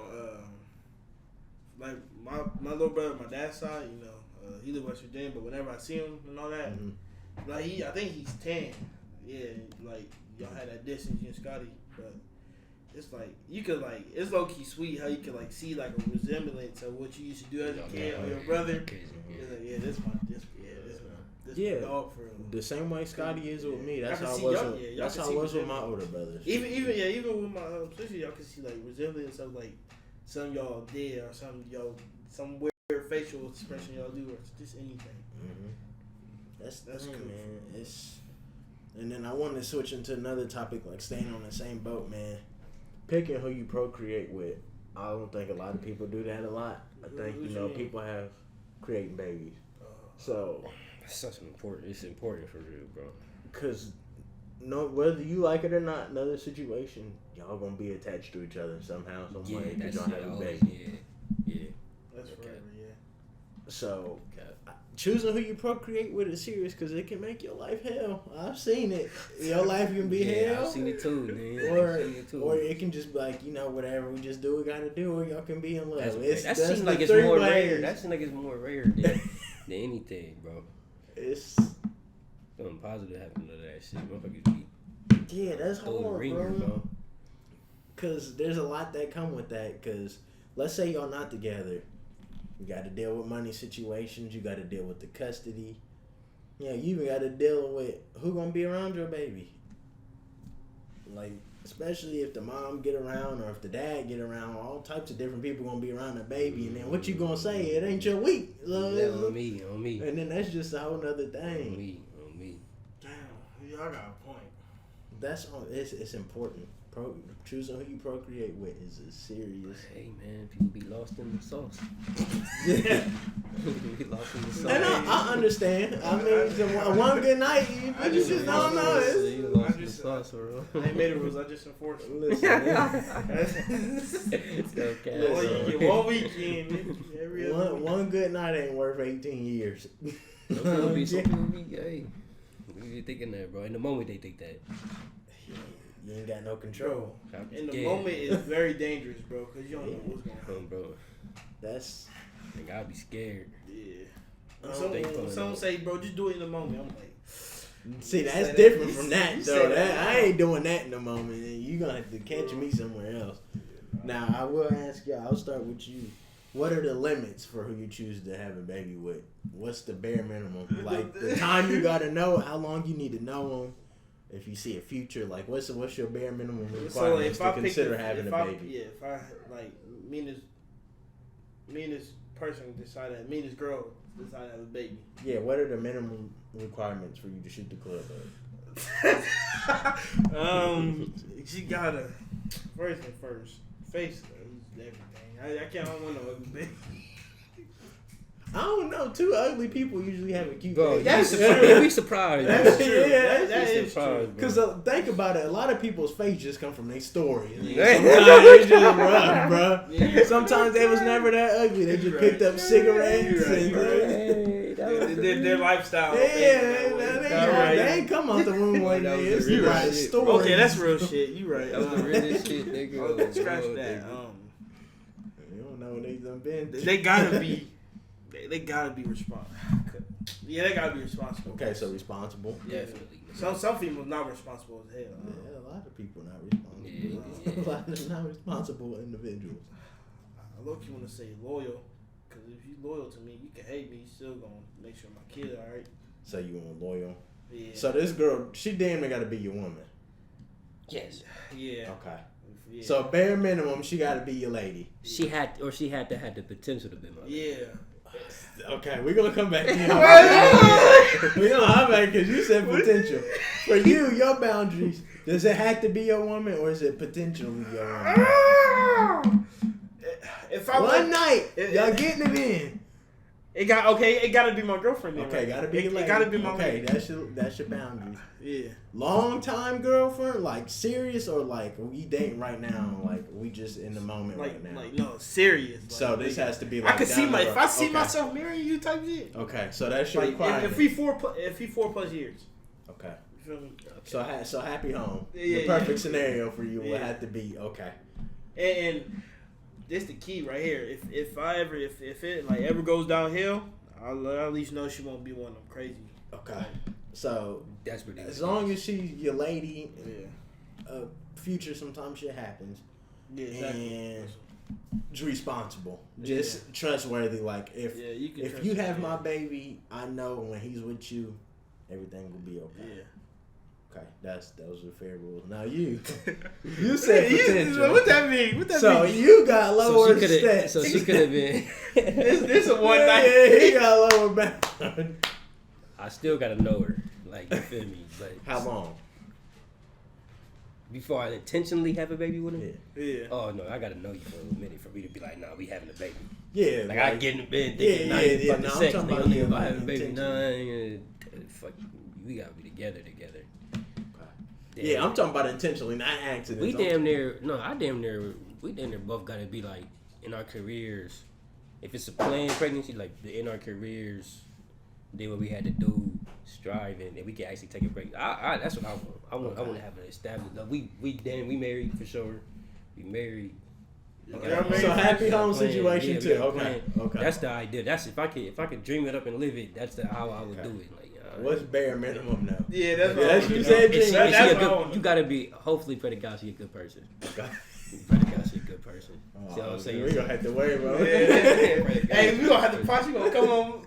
like my little brother, my dad's side, he live in West Virginia, but whenever I see him and all that, like I think he's 10. Yeah, like y'all had that distance, you and Scotty, but it's like you could like it's low key sweet how you can like see like a resemblance of what you used to do as a kid or your brother. It's like, yeah, this my dog for real. The same way Scotty is with me. That's I can how I see was. y'all That's can how see I was with resemblance. my older brothers. Even with my sister, y'all can see like resemblance of like some y'all did or some weird facial expression y'all do or just anything. Mm-hmm. That's cool. Man. And then I want to switch into another topic, like staying on the same boat, man. Picking who you procreate with. I don't think a lot of people do that a lot. I think people have creating babies. So It's such an important. It's important for real, bro. Cause whether you like it or not, another situation, y'all gonna be attached to each other somehow, some way. Cause y'all have a baby. Yeah. That's forever, yeah. So choosing who you procreate with is serious because it can make your life hell. I've seen it. Your life can be hell. I've seen it too, man. Or it can just be like, whatever, we just do what we gotta do, or y'all can be in love. That seems like it's more rare. That seems like it's more rare than anything, bro. It's something positive happened to that shit. Motherfuckers be that's hard, ringer, bro. Cause there's a lot that come with that. Cause let's say y'all not together. You got to deal with money situations. You got to deal with the custody. You even got to deal with who gonna be around your baby. Like, especially if the mom get around or if the dad get around, all types of different people gonna be around the baby. And then what you gonna say? It ain't your week. So on me. And then that's just a whole nother thing. On me. Damn, y'all got a point. That's all. It's important. Choosing who you procreate with is a serious. Hey man, people be lost in the sauce. People be lost in the sauce. And I understand. I mean, one good night, you just don't know. You lost in the sauce, bro. I ain't made the rules. I just enforce them. Listen, It's okay. One weekend, man. Every other weekend. one good night ain't worth 18 years. Some people be, hey, we be thinking that, bro. In the moment, they think that. You ain't got no control. In the moment, it's very dangerous, bro, because you don't know what's going on. Bro. That's. I gotta be scared. Yeah. Someone say, bro, just do it in the moment. I'm like, see, that's different from that, though. I ain't doing that in the moment. You gonna have to catch me somewhere else. Now, I will ask y'all. I'll start with you. What are the limits for who you choose to have a baby with? What's the bare minimum? Like the time you gotta know, how long you need to know them. If you see a future, like what's your bare minimum requirements to consider having a baby? Yeah, if I like me and this person decided, me and this girl decided to have a baby. Yeah, what are the minimum requirements for you to shoot the club up? She gotta first face everything. I can't want no ugly baby. I don't know. Two ugly people usually have a cute Bro, baby. that's true. You'd be surprised. That's bro. true. Yeah, that is true. Because think about it, a lot of people's face just come from their story. Sometimes they just rough, bro. Yeah. Sometimes they was never that ugly. They just picked up cigarettes and Their lifestyle. They ain't come out the womb like That was this. the real Right. shit. Story. Okay, that's real shit. You right. That was the realest shit, nigga. Scratch that. You don't know what they done been. They gotta be. They gotta be responsible. Yeah, they gotta be responsible. Okay, so responsible. Yeah. Definitely. Some people not responsible as hell. Yeah, a lot of people not responsible. Yeah. A lot of not responsible individuals. I low key want to say loyal, because if you loyal to me, you can hate me. You still gonna make sure my kid alright. So you want loyal. Yeah. So this girl, she damn near got to be your woman. Yes. Yeah. Okay. Yeah. So bare minimum, she got to be your lady. She had to have the potential to be my lady. Yeah. Okay, we're gonna come back to you. We're gonna hop back because you said potential. For you, your boundaries. Does it have to be your woman or is it potentially your woman? If I One night, y'all getting it in. It gotta be my girlfriend. Then, Okay, right? gotta be your lady. It gotta be my okay, lady. that's your boundaries. Yeah. Long time girlfriend, like serious or like we dating right now, like we just in the moment right now. Like no, serious. Like, So this has to be like I can see down the if road. I see Okay. myself marrying you type shit. Okay, so that's your Like requirement. if he 4+ years. Okay. You feel me? So happy home. Yeah, the perfect scenario for you would Yeah. have to be okay. And this the key right here. If it like ever goes downhill, I'll at least know she won't be one of them crazy. Okay. So That's pretty. as long as she's your lady, Yeah. future, sometimes shit happens. Yeah, exactly. And it's responsible. Just trustworthy. Like, if you have my baby, I know when he's with you, everything will be okay. Yeah. Okay, those are fair rules. Now you said potential. What that mean? So you got lower stats. So she could have been. This a one night. Yeah, he got lower back. I still gotta know her. Like, you feel me? But how long? Before I intentionally have a baby with him? Yeah. Oh no, I gotta know you for a minute for me to be like, nah, we having a baby. Yeah. Like I get in the bed thinking, No, fucking I'm sex, talking nigga, about if I have a baby, intentionally. fuck, we gotta be together. Yeah, I'm talking about intentionally, not accidents. We damn near both gotta be like in our careers. If it's a planned pregnancy, like in our careers, did what we had to do, striving, and we can actually take a break. That's what I want. I want to have an established. Like, we married for sure. We married. So happy home situation too. Okay. That's the idea. That's if I could dream it up and live it. That's how I would do it. Like, what's bare minimum now? Yeah, that's you said. You gotta be. Hopefully, for the guy, she a good person. For the guy, she a good person. See what I'm saying? We gonna have to worry about it. Hey, we gonna have to probably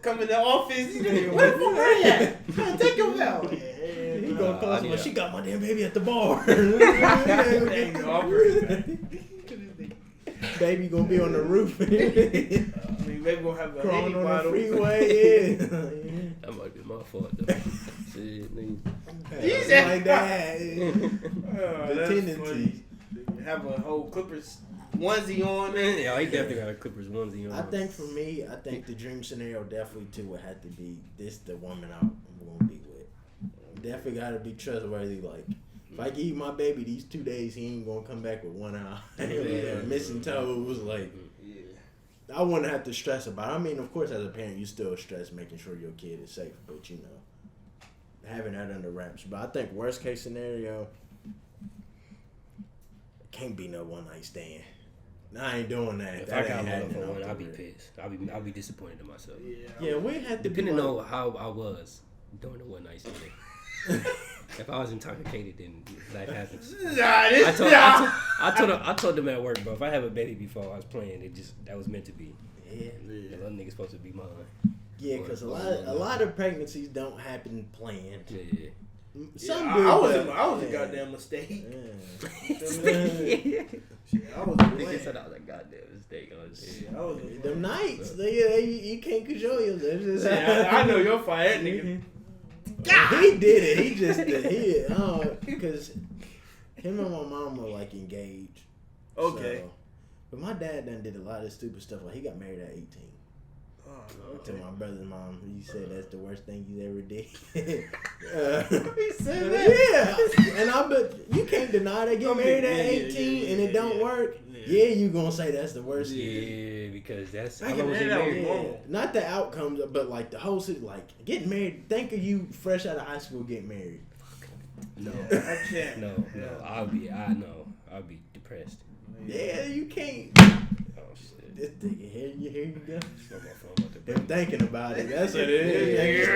come in the office. Where the fuck are you at? Take him out. He gonna call me. She got my damn baby at the bar. Baby gonna be on the roof. Baby gonna have a crawling on bottle. The freeway. That might be my fault though. Shit, nigga. Like that. The tendency. Have a whole Clippers onesie on. Yeah, he definitely got a Clippers onesie on. I think for me, the dream scenario definitely too would have to be this: the woman I'm gonna be with. Definitely gotta be trustworthy. Like, if I give you my baby these 2 days, he ain't gonna come back with one eye, missing toes. Like, I wouldn't have to stress about it. I mean, of course, as a parent, you still stress making sure your kid is safe, but having that under wraps. But I think worst case scenario, can't be no one night stand. I ain't doing that. If I got one for one, I'll be pissed. I'll be disappointed in myself. Yeah, we had to. Depending on how I was during the one night stand. If I was intoxicated, then life happens. I told them at work, bro. If I have a baby before I was playing, that was meant to be. Yeah. That little nigga's supposed to be mine. Yeah, because a lot of pregnancies don't happen planned. Yeah. Some do. I was a goddamn mistake. I was a goddamn mistake. Them nights, you can't control yourself. I know you're fired, nigga. He did it. He just did it. Because him and my mom were like engaged. Okay. So, but my dad done did a lot of stupid stuff. Like, he got married at 18. To my brother's mom, he said that's the worst thing you ever did. He said that? Yeah. And I bet you can't deny they get married at 18 and it don't work. Yeah, you gonna say that's the worst. Yeah, because that's how long was he married? Not the outcomes, but like the whole city, like getting married. Think of you fresh out of high school getting married. No, I can't. No, I'll be depressed. Yeah, you can't. Oh shit. This nigga, here you go. I'm thinking about it. That's what it is.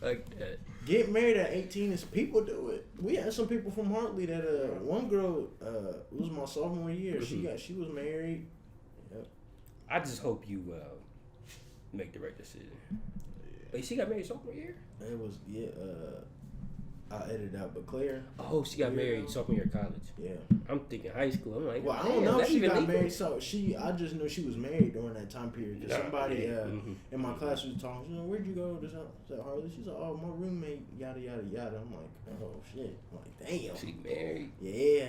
Like that. Get married at 18 is people do it. We had some people from Hartley that one girl it was my sophomore year. She was married. Yep. I just hope you make the right decision. Wait, she got married sophomore year? It was I edited out, but Claire. Oh, she got married sophomore year of college. Yeah. I'm thinking high school. I'm like, well, I don't know if she got married. So I just knew she was married during that time period. Because somebody in my class was talking. She said, "Where'd you go to Harley?" She said, "Oh, my roommate, yada yada yada." I'm like, "Oh shit!" I'm like, "Damn." She married. Yeah.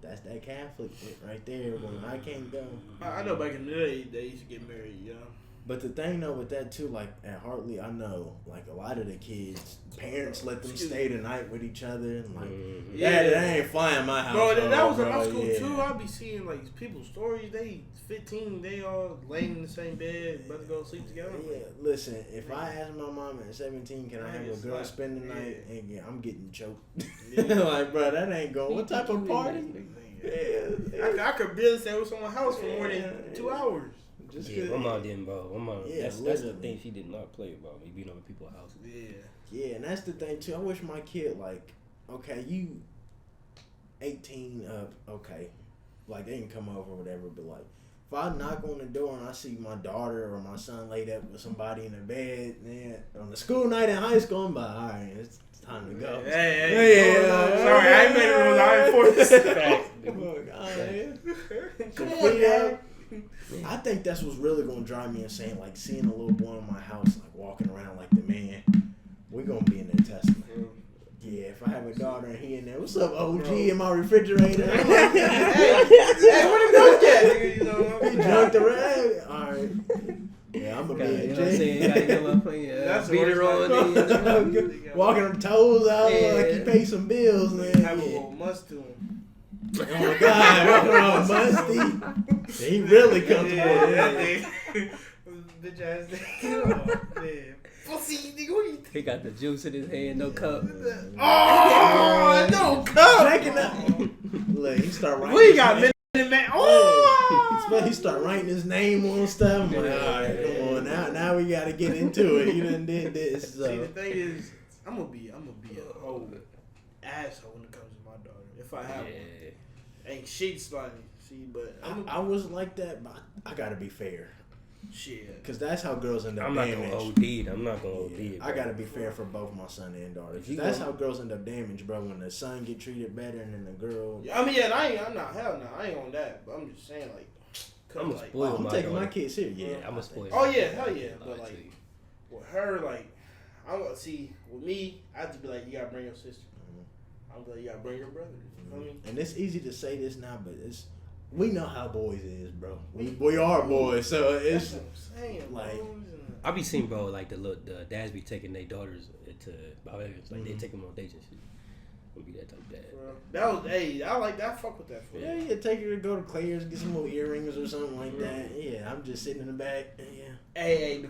That's that Catholic shit right there. When I can't go. I know back in the day they used to get married, But the thing though with that too, like at Hartley, I know like a lot of the kids, parents let them stay the night with each other, and like that ain't flying my house. Bro, that was in my school too. I be seeing like people's stories. They 15, they all laying in the same bed, about to go sleep together. Yeah, listen, if I ask my mom at 17, can I have a girl spend the night? And I'm getting choked. Like, bro, that ain't going. What type of party? I could barely stay with someone's house for more than 2 hours. My mom didn't, bro. My mom, that's the thing she did not play about me being over people's houses. Yeah, and that's the thing too. I wish my kid like okay, you 18 up, okay, like they can come over or whatever, but like if I knock on the door and I see my daughter or my son laid up with somebody in the bed, man, on the school night in high school, I'm like, all right, it's time to go. Hey, sorry, I ain't made it rules. I ain't forced. Come on, Dad. I think that's what's really gonna drive me insane. Like seeing a little boy in my house, like walking around like the man. We're gonna be in there testing. Yeah, if I have a daughter and he in there, what's up, OG, in my refrigerator? Hey, what the milk at, nigga? You know, he drunk the rag. All right. Yeah, I'm gonna be in jail. Gotta get my playing. That's Beater on. Walking them toes out like you pay some bills, man. have a little must to him. Oh my God, walking around musty. He really comfortable. Yeah. Bitch ass nigga. Oh, man. Pussy, nigga, what you think? He got the juice in his hand, no cup. Oh, no cup. Drinking up. Look, he start writing. We got minute man. Oh, he start writing his name on stuff. I'm like, all right, come on, now we gotta get into it. You done did this. So. See, the thing is, I'm gonna be a whole asshole when it comes to my daughter. If I have one, ain't shit spotty. See, but I was like that, but I gotta be fair. Shit, because that's how girls end up I'm not damaged. gonna OD. I'm not gonna OD. I gotta be fair for both my son and daughter. That's how girls end up damaged, bro. When the son get treated better and then the girl. I mean, yeah, I'm not hell no, I ain't on that. But I'm just saying, like, I'm like, I'm taking my kids here. Yeah, I'm a spoil. Oh yeah, hell yeah. But like, with her, like, I'm gonna see with me. I have to be like, you gotta bring your sister. I'm like, you gotta bring your brother. You know what I mean? And it's easy to say this now, but we know how boys is, bro. We are boys, so it's what I'm saying, like. I be seeing, bro, like the dads be taking their daughters to Barbarians, like they take them on dates and shit. Would be that type of dad. That was, I like that. Fuck with that. Yeah, take her to go to Claire's, get some little earrings or something like that. Yeah, I'm just sitting in the back. Yeah. Hey,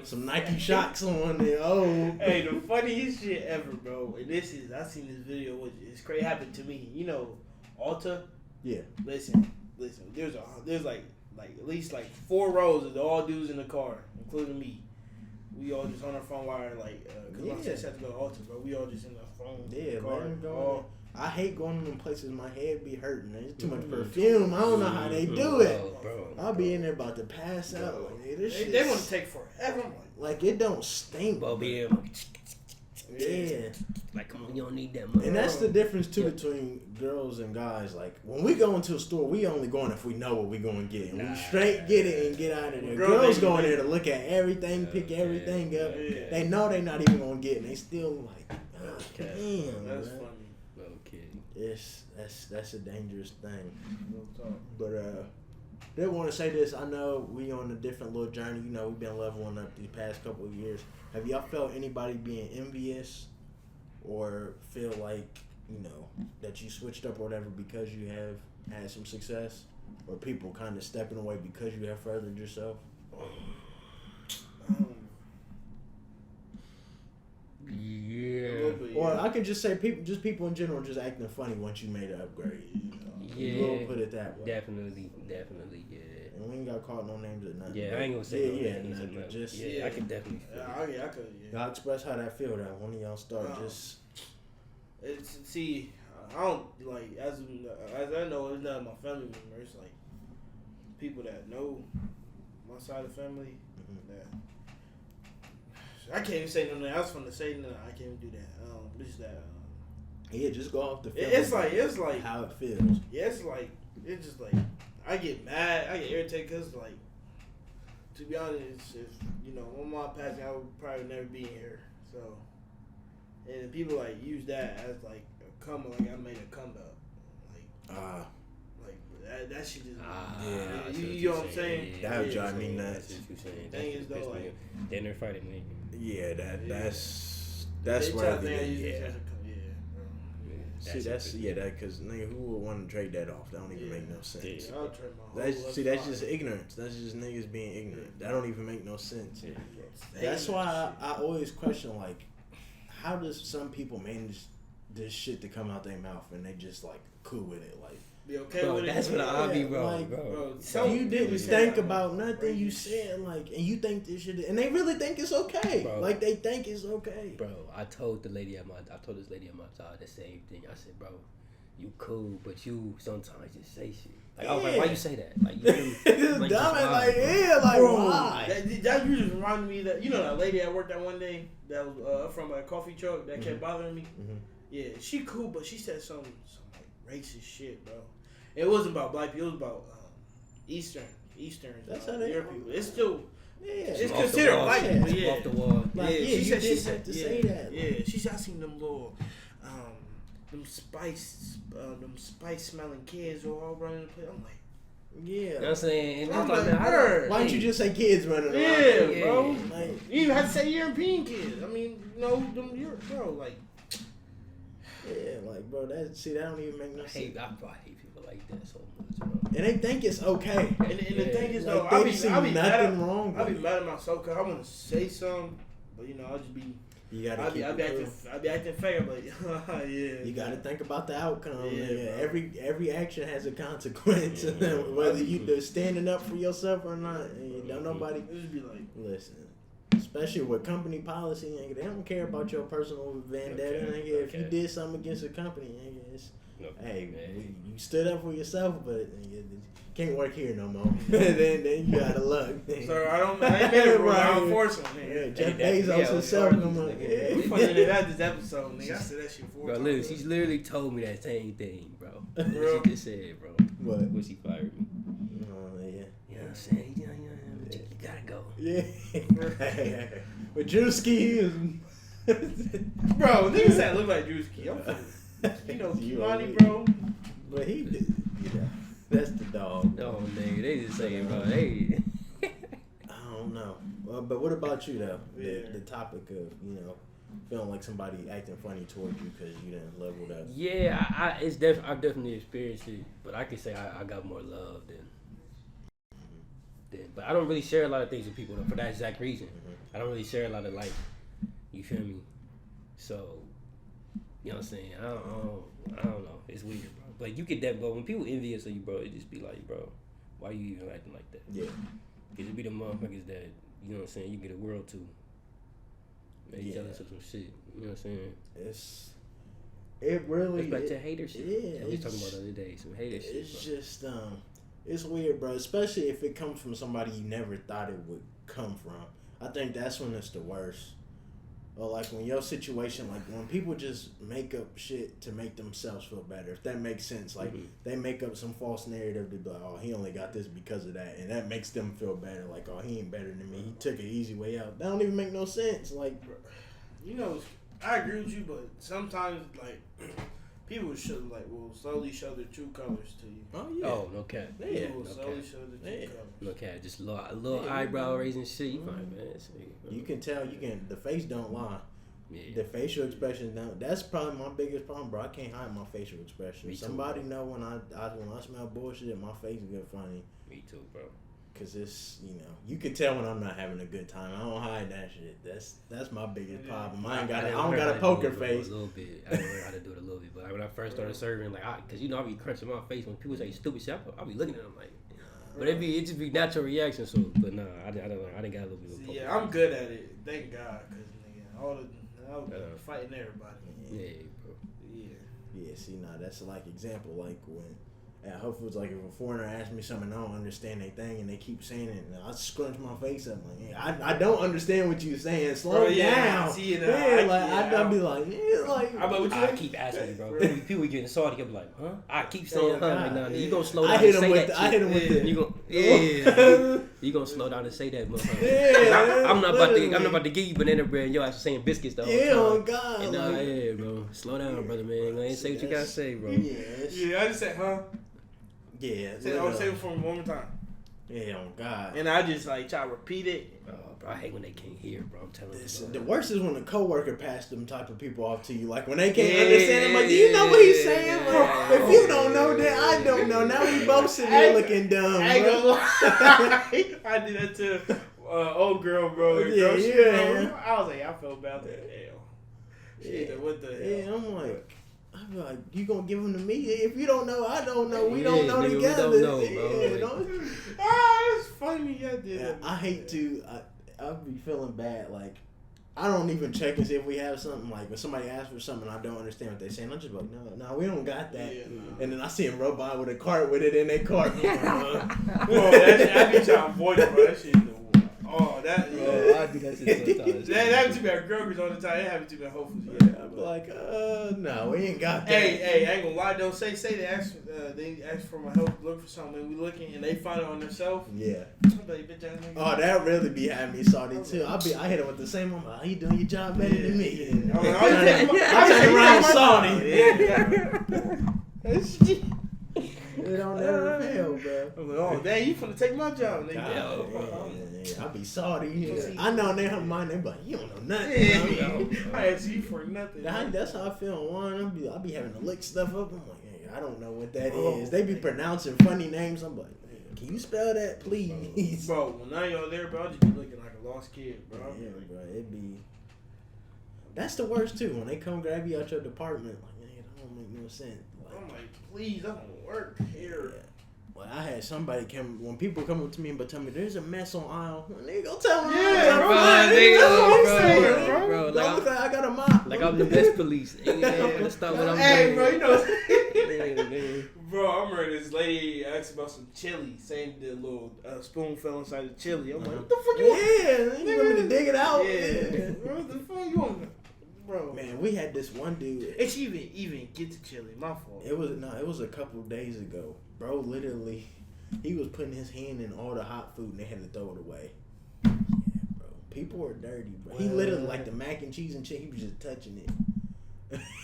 some Nike Shocks on there. Oh. Hey, the funniest shit ever, bro. And I seen this video. It's crazy. Happened to me. You know, Alta. Yeah. Listen. There's like at least like 4 rows of all dudes in the car, including me. We all just on our phone while cause my sis had to go to Alta, bro. We all just in the phone. Yeah, car, man. I hate going to them places. My head be hurting. There's too much perfume. I don't know how they do it. Bro. I'll be in there about to pass out. Like, they want to take forever. Like it don't stink. Bro, be yeah. Like, come on, you don't need that money. And that's the difference, too, between girls and guys. Like, when we go into a store, we only going if we know what we going to get. And we straight get it and get out of there. Girls go in there to look at everything, pick everything up. Yeah. They know they not even going to get it. And they still like, oh, damn. That's funny. Okay. That's a dangerous thing. But, did want to say this. I know we on a different little journey. You know, we've been leveling up these past couple of years. Have y'all felt anybody being envious or feel like, you know, that you switched up or whatever because you have had some success? Or people kind of stepping away because you have furthered yourself? Yeah. Or I could just say people in general just acting funny once you made an upgrade. You know? Yeah. We'll put it that way. Definitely, yeah. And we ain't got caught no names or nothing. Yeah, I ain't gonna say names. I can definitely feel I could. Yeah. Y'all express how that feel. That one of y'all start just. See, I don't like as I know it's not my family member. It's like people that know my side of the family. That I can't even say nothing. I was finna say nothing. I can't even do that. Just that. Yeah, just go off the. It's like how it feels. Yeah, it's just like I get mad. I get irritated because like to be honest, if you know my mom passed, I would probably never be here. So and people like use that as like a come like I made a comeback. Like that shit is you know what I'm saying? That would drive me nuts. Thing is though, like then they're fighting. Yeah, that's where because nigga, who would want to trade that off? That don't even make no sense. Yeah. I'll trade my that's just ignorance. That's just niggas being ignorant. That don't even make no sense. Yeah. That's why I always question, like, how does some people manage this shit to come out their mouth and they just like cool with it? Like, Be okay bro, with it. that's what I be, bro. Like, bro. So you didn't say think that, about bro. nothing you said, like, and you think this shit, and they really think it's okay. Bro. Like they think it's okay. Bro, I told this lady at my job the same thing. I said, bro, you cool, but you sometimes just say shit. Like, I was like, why you say that? Like, you feel me? It's Like, dumb, just and why, like, bro? yeah, like, Bro, why? that you just reminded me that, you know, that lady I worked at one day that was from a coffee truck that kept bothering me. Mhm. Yeah, she cool, but she said some like racist shit, bro. It wasn't about black people. It was about Eastern. That's how they Europe are. people. It's still. Yeah, It's Off the considered wall white shit. people, It's yeah. off the wall. Like, Yeah, yeah, she you said didn't have to say that. Yeah, she said I seen them little, them spice smelling kids all running the place. I'm like, Yeah. You know what I'm saying? And I'm it's like, like, man, I bruh. don't, Why don't you just say kids running around? yeah, bro. Like, You even have to say European kids. I mean, you know, them Europe, bro. Like, yeah, like, bro, that don't even make no I sense. hate people like that so much, bro. And they think it's okay. and the thing is, though, Like, I they be see mad nothing wrong I be with it. mad at myself because I want to say something, but you know, I'll just be. You gotta I keep be it cool. acting fair, but yeah. You gotta think about the outcome. Yeah, Yeah, bro. every action has a consequence, whether you standing up for yourself or not. And don't nobody It just be like, listen. Especially with company policy, nigga, they don't care about your personal vendetta. Okay, Nigga, if you okay. did something against the company, nigga, it's, No, hey, man. you stood up for yourself, but nigga, can't work here no more. then you gotta look. sir, I ain't made a rule. I don't force them, Yeah, nigga. Jeff that- Bezos yeah, himself yeah, come on. nigga. We Yeah. funny than that this episode, nigga. I said that shit 4 Bro, times. literally, she's literally told me that same thing, bro. Bro. What she just said, bro. What? When she fired me. Oh, yeah. You know what I'm saying? You gotta go. Yeah. But Drewski is. Bro, niggas said look like Drewski. You know, You Kimani, already- bro. But he did. Yeah. That's the dog. No, nigga, they just saying, bro, hey. I don't know. Well, but what about you, though? Yeah. The topic of, feeling like somebody acting funny towards you because you didn't leveled up. Yeah, I've definitely experienced it, but I can say I got more love than. But I don't really share a lot of things with people though, for that exact reason. I don't really share a lot of like, you feel me? So, you know what I'm saying? I don't know. It's weird, bro. But you get that, but when people envious of you, bro, it just be like, bro, why you even acting like that? Yeah. Cause it be the motherfuckers that, you know what I'm saying, you get a world to. Man, you Yeah. jealous of some shit. You know what I'm saying? It really. It's back to hater shit. Yeah. We was talking about the other day, some hater shit. It's Bro. just it's weird, bro. Especially if it comes from somebody you never thought it would come from. I think that's when it's the worst. Or like when your situation, like when people just make up shit to make themselves feel better. If that makes sense, like they make up some false narrative to be like, oh, he only got this because of that, and that makes them feel better. Like, oh, he ain't better than me. He took an easy way out. That don't even make no sense. Like, bro. You know, I agree with you, but sometimes like people will slowly show their true colors to you. Oh yeah. Oh, no cap. Yeah. People will slowly show their true colors. No cap. Just a little Yeah, eyebrow raising shit. You fine, man. You can tell. The face don't lie. Yeah. The facial expression don't. That's probably my biggest problem, bro. I can't hide my facial expression. Me too, Somebody bro. know when I smell bullshit, my face get funny. Me too, bro. Cause it's you can tell when I'm not having a good time. I don't hide that shit. That's my biggest problem. I don't got a poker face. A little bit. I didn't learn how to do it a little bit, but like when I first started serving, like, cause I be crunching my face when people say stupid shit. I be looking at them like, but it just be natural reaction. So, but nah, I didn't got a little bit of poker. Yeah, I'm good at it. Thank God, cause nigga, I was fighting everybody. Yeah, bro. Yeah. See, nah, that's like example. Like when at Whole Foods, like if a foreigner asks me something, I don't understand their thing, and they keep saying it, and I scrunch my face up like, yeah, I don't understand what you're saying. Slow down. See, I'll be like, I keep asking you, bro. People getting salty. I'm like, huh? I keep saying, huh? Like, nah, you gonna slow down and say that shit. I hit him with the. You gonna slow down and say that, motherfucker. Yeah, I'm not about to give you banana bread and your ass saying biscuits the whole time. Yeah, oh God. And yeah, bro. Slow down, brother, man. Go ahead and say what you gotta say, bro. Yeah, I just said, huh? Yeah. Say it for one more time. Yeah, oh God. And I just like try to repeat it. Bro, I hate when they can't hear, bro. I'm telling you. The worst is when a coworker passed them type of people off to you. Like when they can't understand him, like, do you know what he's saying? Like, if you don't know, then I don't know. Now we both sitting here looking dumb. I ain't bro. gonna lie. I did that to old girl, bro. Yeah. I was like, I felt bad. Hell. Shit, what the hell? Yeah, I'm like, I I be like, you gonna give them to me? If you don't know, I don't know. We Yeah, don't know nigga, we together. don't know, Yeah, bro. It's funny. Yeah, I hate to. I be feeling bad. Like, I don't even check and see if we have something. Like, when somebody asks for something, I don't understand what they're saying. I'm just like, no, we don't got that. Yeah, no. And then I see them roll by with a cart with it in their cart. Bro, that be trying to avoid it, bro. That shit is the oh, that. Bro, I do that shit sometimes. That happened to me at Kroger's all the time. It happened to me at Whole Foods. Yeah, I'm like, no, we ain't got that. Hey, I ain't gonna lie though. Say they ask for my help, look for something. We looking and they find it on themselves. Yeah. I'm like, bitch ass nigga. Oh, that really be having me salty too. I hit him with the same one. Like, you doing your job better than me. And I turn around salty. It don't never fail, bro. I'm like, oh, dang, you finna take my job, nigga. I be salty. I know in their mind, they be like, you don't know nothing. Yeah. I asked you for nothing. That's how I feel in one. I be having to look stuff up. I'm like, hey, I don't know what that is. They be pronouncing funny names. I'm like, can you spell that, please? Bro, when I y'all there, bro, I just be looking like a lost kid, bro. Yeah, bro, it be. That's the worst too. When they come grab you out your department, like, man, that don't make no sense. I'm like, please, I don't work here. Yeah. Well, I had somebody come when people come up to me and tell me there's a mess on aisle. They go tell me, bro, like I got a mop. Like I'm the best police. That's not what I'm Hey, doing. bro, you know. Bro, I remember this lady asked about some chili, saying the little spoon fell inside the chili. I'm like, what the fuck you want? Yeah, you want me to dig it out? Yeah. Bro, what the fuck you want? Bro. Man, we had this one dude. It's even get the chili. My fault. It was a couple days ago. Bro, literally, he was putting his hand in all the hot food and they had to throw it away. Yeah, bro. People are dirty, bro. He literally, like the mac and cheese and shit, he was just touching it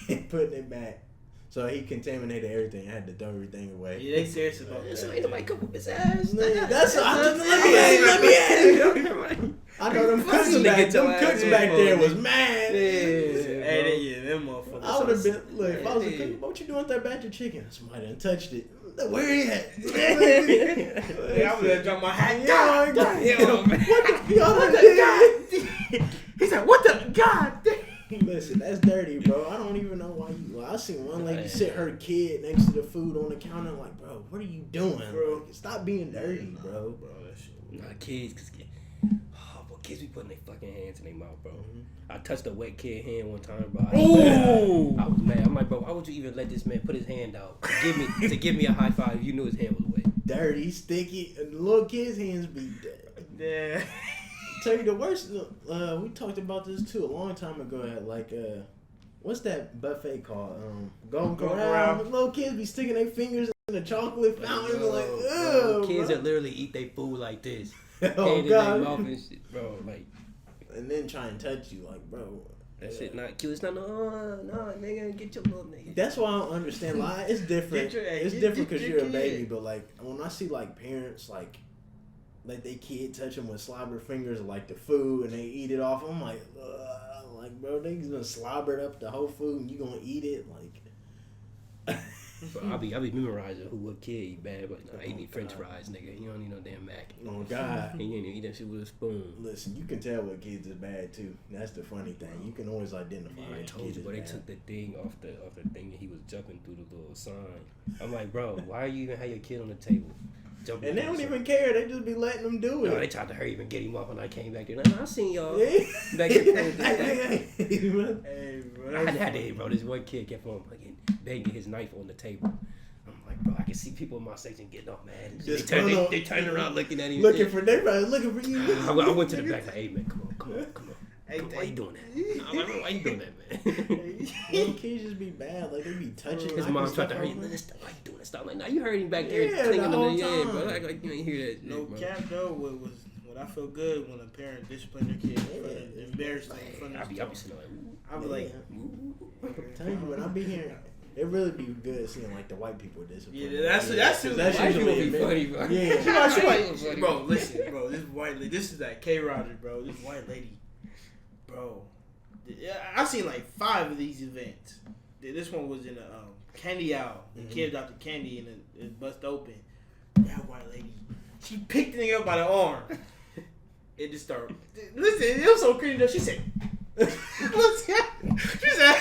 and putting it back. So he contaminated everything. I had to throw everything away. Yeah, they serious about that. So ain't nobody come up his ass. That's let me add. I know them cooks back there was mad. Hey, them motherfuckers. I would have been, look, if I was a cook, what you doing with that batch of chicken? Somebody done touched it. Where he at? I would have dropped my hat. God damn. He's like, what the God damn. Listen, that's dirty, bro. I don't even know why you. Well, I seen one lady sit her kid next to the food on the counter. Like, bro, what are you doing, bro? Like, stop being dirty, bro. That shit. Nah, kids be putting their fucking hands in their mouth, bro. I touched a wet kid hand one time, bro. I was mad. I'm like, bro, why would you even let this man put his hand out to give me a high five if you knew his hand was wet? Dirty, sticky, and the little kids' hands be dirty. Yeah. Tell you the worst. We talked about this too a long time ago. Like, what's that buffet called? Golden Corral. Little kids be sticking their fingers in the chocolate fountain. Like, ugh, kids bro. that literally eat their food like this. Oh hand God. in their mouth and shit, bro. Like, and then try and touch you, like, bro. That shit not cute. It's not no, nigga, get your little nigga. That's why I don't understand. Like, it's different. It's different because you're a baby, but like when I see like parents like they kid touch them with slobber fingers like the food and they eat it off, I'm like, bro, they gonna slobber up the whole food and you gonna eat it like. Bro, I be memorizing who what kid eat bad, but nah, I eat French fries, nigga. You don't need no damn mac. Oh God. And you ain't eat that shit with a spoon. Listen, you can tell what kids is bad too. That's the funny thing. You can always identify. I told you, but they took the thing off the thing and he was jumping through the little sign. I'm like, bro, why are you even have your kid on the table? Jumping and they don't even care. They just be letting them do it. No, they tried to hurry and get him up when I came back there. Like, I seen y'all back there. Hey, bro. I had to, bro. This one kid kept on fucking banging his knife on the table. I'm like, bro, I can see people in my section getting all mad. And they turned around looking at him. Looking for you. I went to the back like, hey, man, come on. Hey, why you doing that? I'm like, why you doing that, man? Little kids just be bad. Like, they be touching. His mom tried to hurry him. Why you doing that stuff? I'm like, nah, you heard him back there. Yeah, the whole time. Bro. Like you ain't hear that. No cap, though. What I feel good when a parent discipline their kid in front of embarrassed them in front of I be sitting like, I be like, I'm telling you, when I be here, it really be good seeing like the white people discipline. Yeah, that's white people be funny, bro. Yeah, she like, bro, listen, bro, this white lady, this is that K. Roger, bro, this white lady, bro. I've seen like 5 of these events. This one was in a candy aisle. The kid dropped the candy and it bust open. That white lady, she picked the nigga up by the arm. It just started. Listen, it was so crazy though. She said, "She said."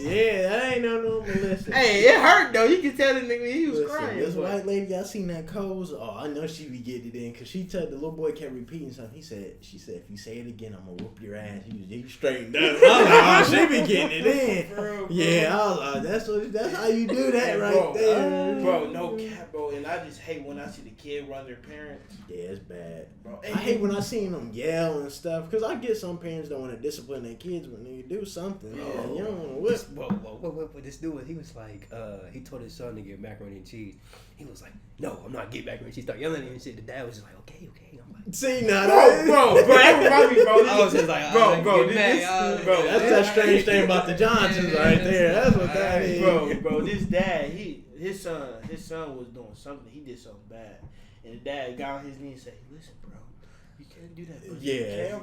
Yeah, that ain't ain't no Melissa. Hey, it hurt though. You can tell the nigga he was Listen, crying. this white lady, I seen that Coles. Oh, I know she be getting it in because she told the little boy kept repeating something. She said, if you say it again, I'm gonna whoop your ass. He straightened up. I was like, oh, she be getting it in. Bro. Yeah, I was like, that's how you do that right there. Bro, no cap, bro. And I just hate when I see the kid run their parents. Yeah, it's bad. Bro, I hate when I seen them yell and stuff because I get some parents don't want to discipline their kids when they do something. Oh. You don't want to whip. What this dude was, he was like, he told his son to get macaroni and cheese. He was like, no, I'm not getting macaroni and cheese. Started yelling at him and shit. The dad was just like, okay. I'm like, see, now bro, that reminds me, bro. I was just like, bro, that's that strange thing about the Johnsons right there. That's what that is. Bro, this dad, his son was doing something. He did something bad. And the dad got on his knee and said, listen, bro, you can't do that. Yeah.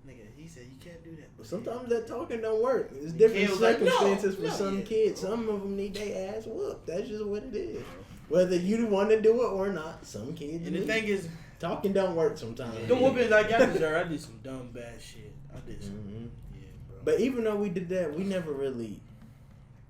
Nigga, he said you can't do that. But sometimes that talking don't work. It's different circumstances for some kids. Some of them need their ass whooped. That's just what it is. Whether you want to do it or not, some kids. And the thing is, talking don't work sometimes. The whoopings I got deserved. I did some dumb bad shit. I did some. Yeah, bro. But even though we did that, we never really.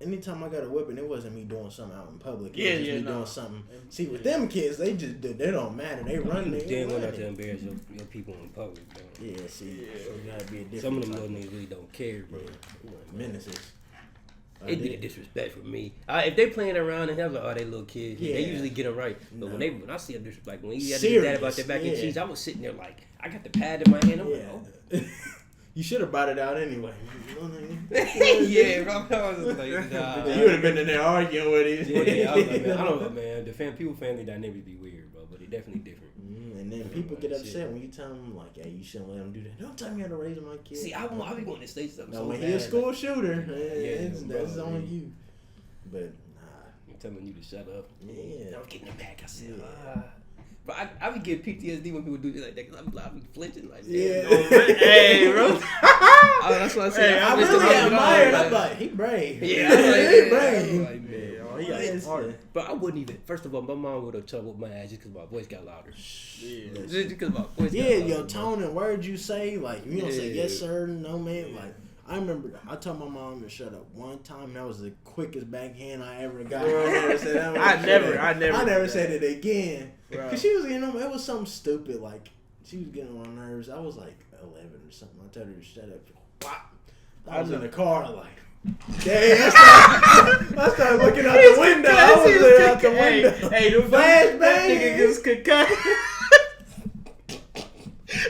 Anytime I got a whipping, it wasn't me doing something out in public. It was me doing something. See, with them kids, they don't matter. They run. They didn't want to embarrass your people in public, bro. Yeah, see, so you gotta be a different. Some of them little niggas really don't care, bro. Menaces. It be the disrespect for me. If they playing around and have like, they little kids, they usually get them right. But when I see them disrespect, when you had to do that about their mac and cheese, I was sitting there like, I got the pad in my hand. I'm like, oh. You should have brought it out anyway. Yeah, bro. I was like, nah. You would have been in there arguing with him. Yeah, I was like, man, I don't know, man. The family dynamics be weird, bro, but they definitely different. And then people get upset when you tell them, like, hey, you shouldn't let them do that. Don't tell me how to raise my kid. See, I be wanting to say something. No, when he's a school shooter, that's on you. But, nah. I'm telling you to shut up. Yeah. I'm getting it back. I said, But I be getting PTSD when people do it like that because I be flinching like that. Yeah. Hey, bro. That's what I said. I really admire. I'm like, he brave. Yeah, he brave. Like, man. He got his heart. But I wouldn't even. First of all, my mom would have troubled my ass just because my voice got louder. Yeah. Just because my voice got Yeah, louder. your tone and words you say, like, you don't say yes, sir, no, man. Yeah. Like, I remember I told my mom to shut up one time. That was the quickest backhand I ever got. I never said it again. Because she was, it was something stupid. Like, she was getting on my nerves. I was like 11 or something. I told her to shut up. I was in the car, like, dang, I started looking out the window. I was there out the window. Hey, flashbang. That nigga just concussed.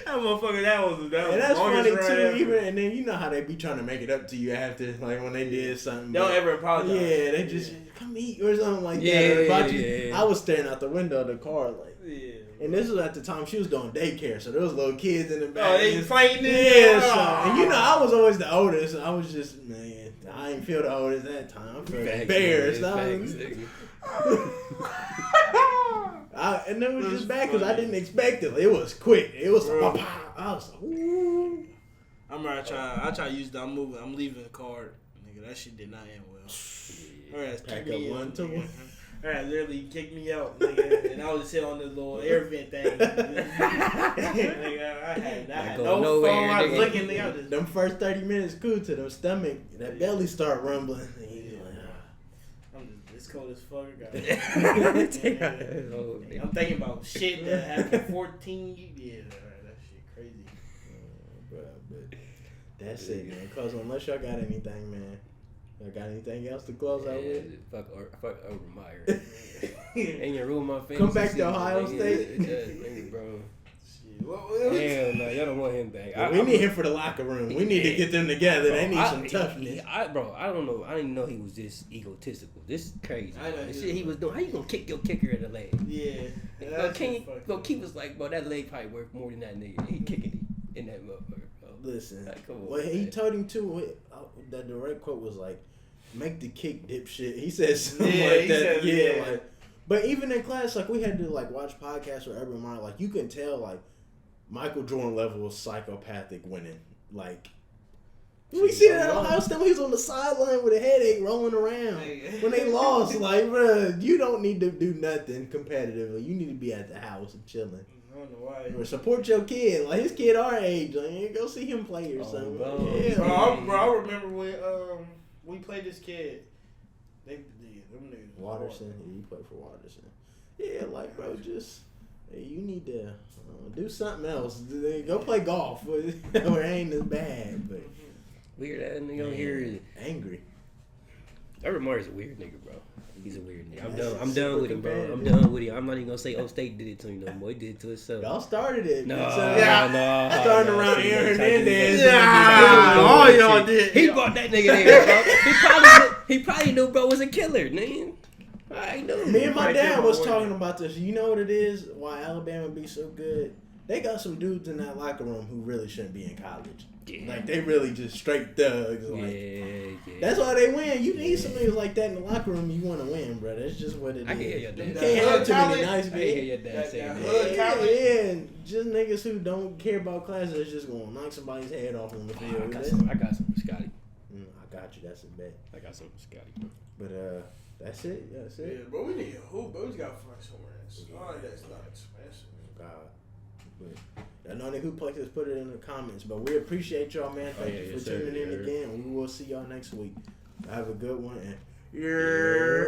That motherfucker, that was and that's funny too. Ever. Even and then you know how they be trying to make it up to you after, like when they did something. Don't ever apologize. Yeah, they just come eat or something like that. Yeah. I was staring out the window of the car, like. Yeah. And this was at the time she was doing daycare, so there was little kids in the back. Oh, they fighting. Yeah, so, and I was always the oldest. I was just, man, I didn't feel the oldest that time. I felt embarrassed. And it was just bad because I didn't expect it. It was quick. It was like, I was like, ooh. I remember I try to use that. I'm leaving the card. Nigga, that shit did not end well. Her ass Pack up 1, 2. Her ass literally kicked me out, nigga. And I was sitting on this little air vent thing. Nigga, I had no phone. I was looking, nigga. Them first 30 minutes cool to them stomach. That belly start rumbling. It's cold as fuck. I'm thinking about shit that happened 14 years. Yeah, that shit crazy. But that's it, man. Cause unless y'all got anything, man. Y'all got anything else to close out with? Fuck over Meyer. Ain't you ruin my fantasy? Come back to Ohio State. Bro. Hell no, y'all don't want him back. We need him for the locker room. We need to get them together. They need some toughness. I don't know. I didn't know he was this egotistical. This is crazy. The shit he was doing. How you gonna kick your kicker in the leg? Yeah. Keith was like, bro, that leg probably worth more than that nigga. He kicking it in that motherfucker. Listen, he told him too. The direct quote was like, "Make the kick, dipshit." He said something like that. Like, but even in class, like we had to like watch podcasts with Urban Meyer. Like you can tell, like Michael Jordan level was psychopathic winning. Like we see that at Ohio State when he was on the sideline with a headache rolling around when they lost. Like, bro, you don't need to do nothing competitively. You need to be at the house and chilling. I don't know why. Or support your kid. Like his kid our age. Like, go see him play or something. Bro. Yeah, bro, I remember when we played this kid. Them niggas. Watterson. Yeah, you play for Watterson. Yeah, like, bro, just you need to do something else. Go play golf. Or it ain't as bad, but Weird ass nigga on here. Angry. Urban Meyer's a weird nigga, bro. He's a weird nigga. I'm Yeah, done. I'm done with him, bro. I'm competitive. done with him. I'm not even gonna say State did it to him no more. He did it to himself. Y'all started it. No, Yeah. Starting around see, Aaron they tried to do Hernandez. that. Yeah, all y'all did. He brought that nigga there, bro. He probably knew bro was a killer, man. I know. Me and my Right dad there, was my talking boy. about this. You know what it is? Why Alabama be so good? They got some dudes in that locker room who really shouldn't be in college. Yeah. Like, they really just straight thugs. Like, Yeah. that's why they win. You need some niggas like that in the locker room. You want to win, bro. That's just what it is. I can hear your You dad. can't have too many Talent. nice I can hear guys. your dad saying that that. hood Yeah, talent. and just niggas who don't care about classes that's just gonna knock somebody's head off on the field. I got some for Scotty. I got you. That's a bet. I got some for Scotty, bro. But that's it. That's Yeah, it. bro, we need a hoop, but we just gotta find somewhere else. All that's not expensive. God. But I know who plays this. Put it in the comments. But we appreciate y'all, man. Thank you for tuning in again. We will see y'all next week. Have a good one. And yeah.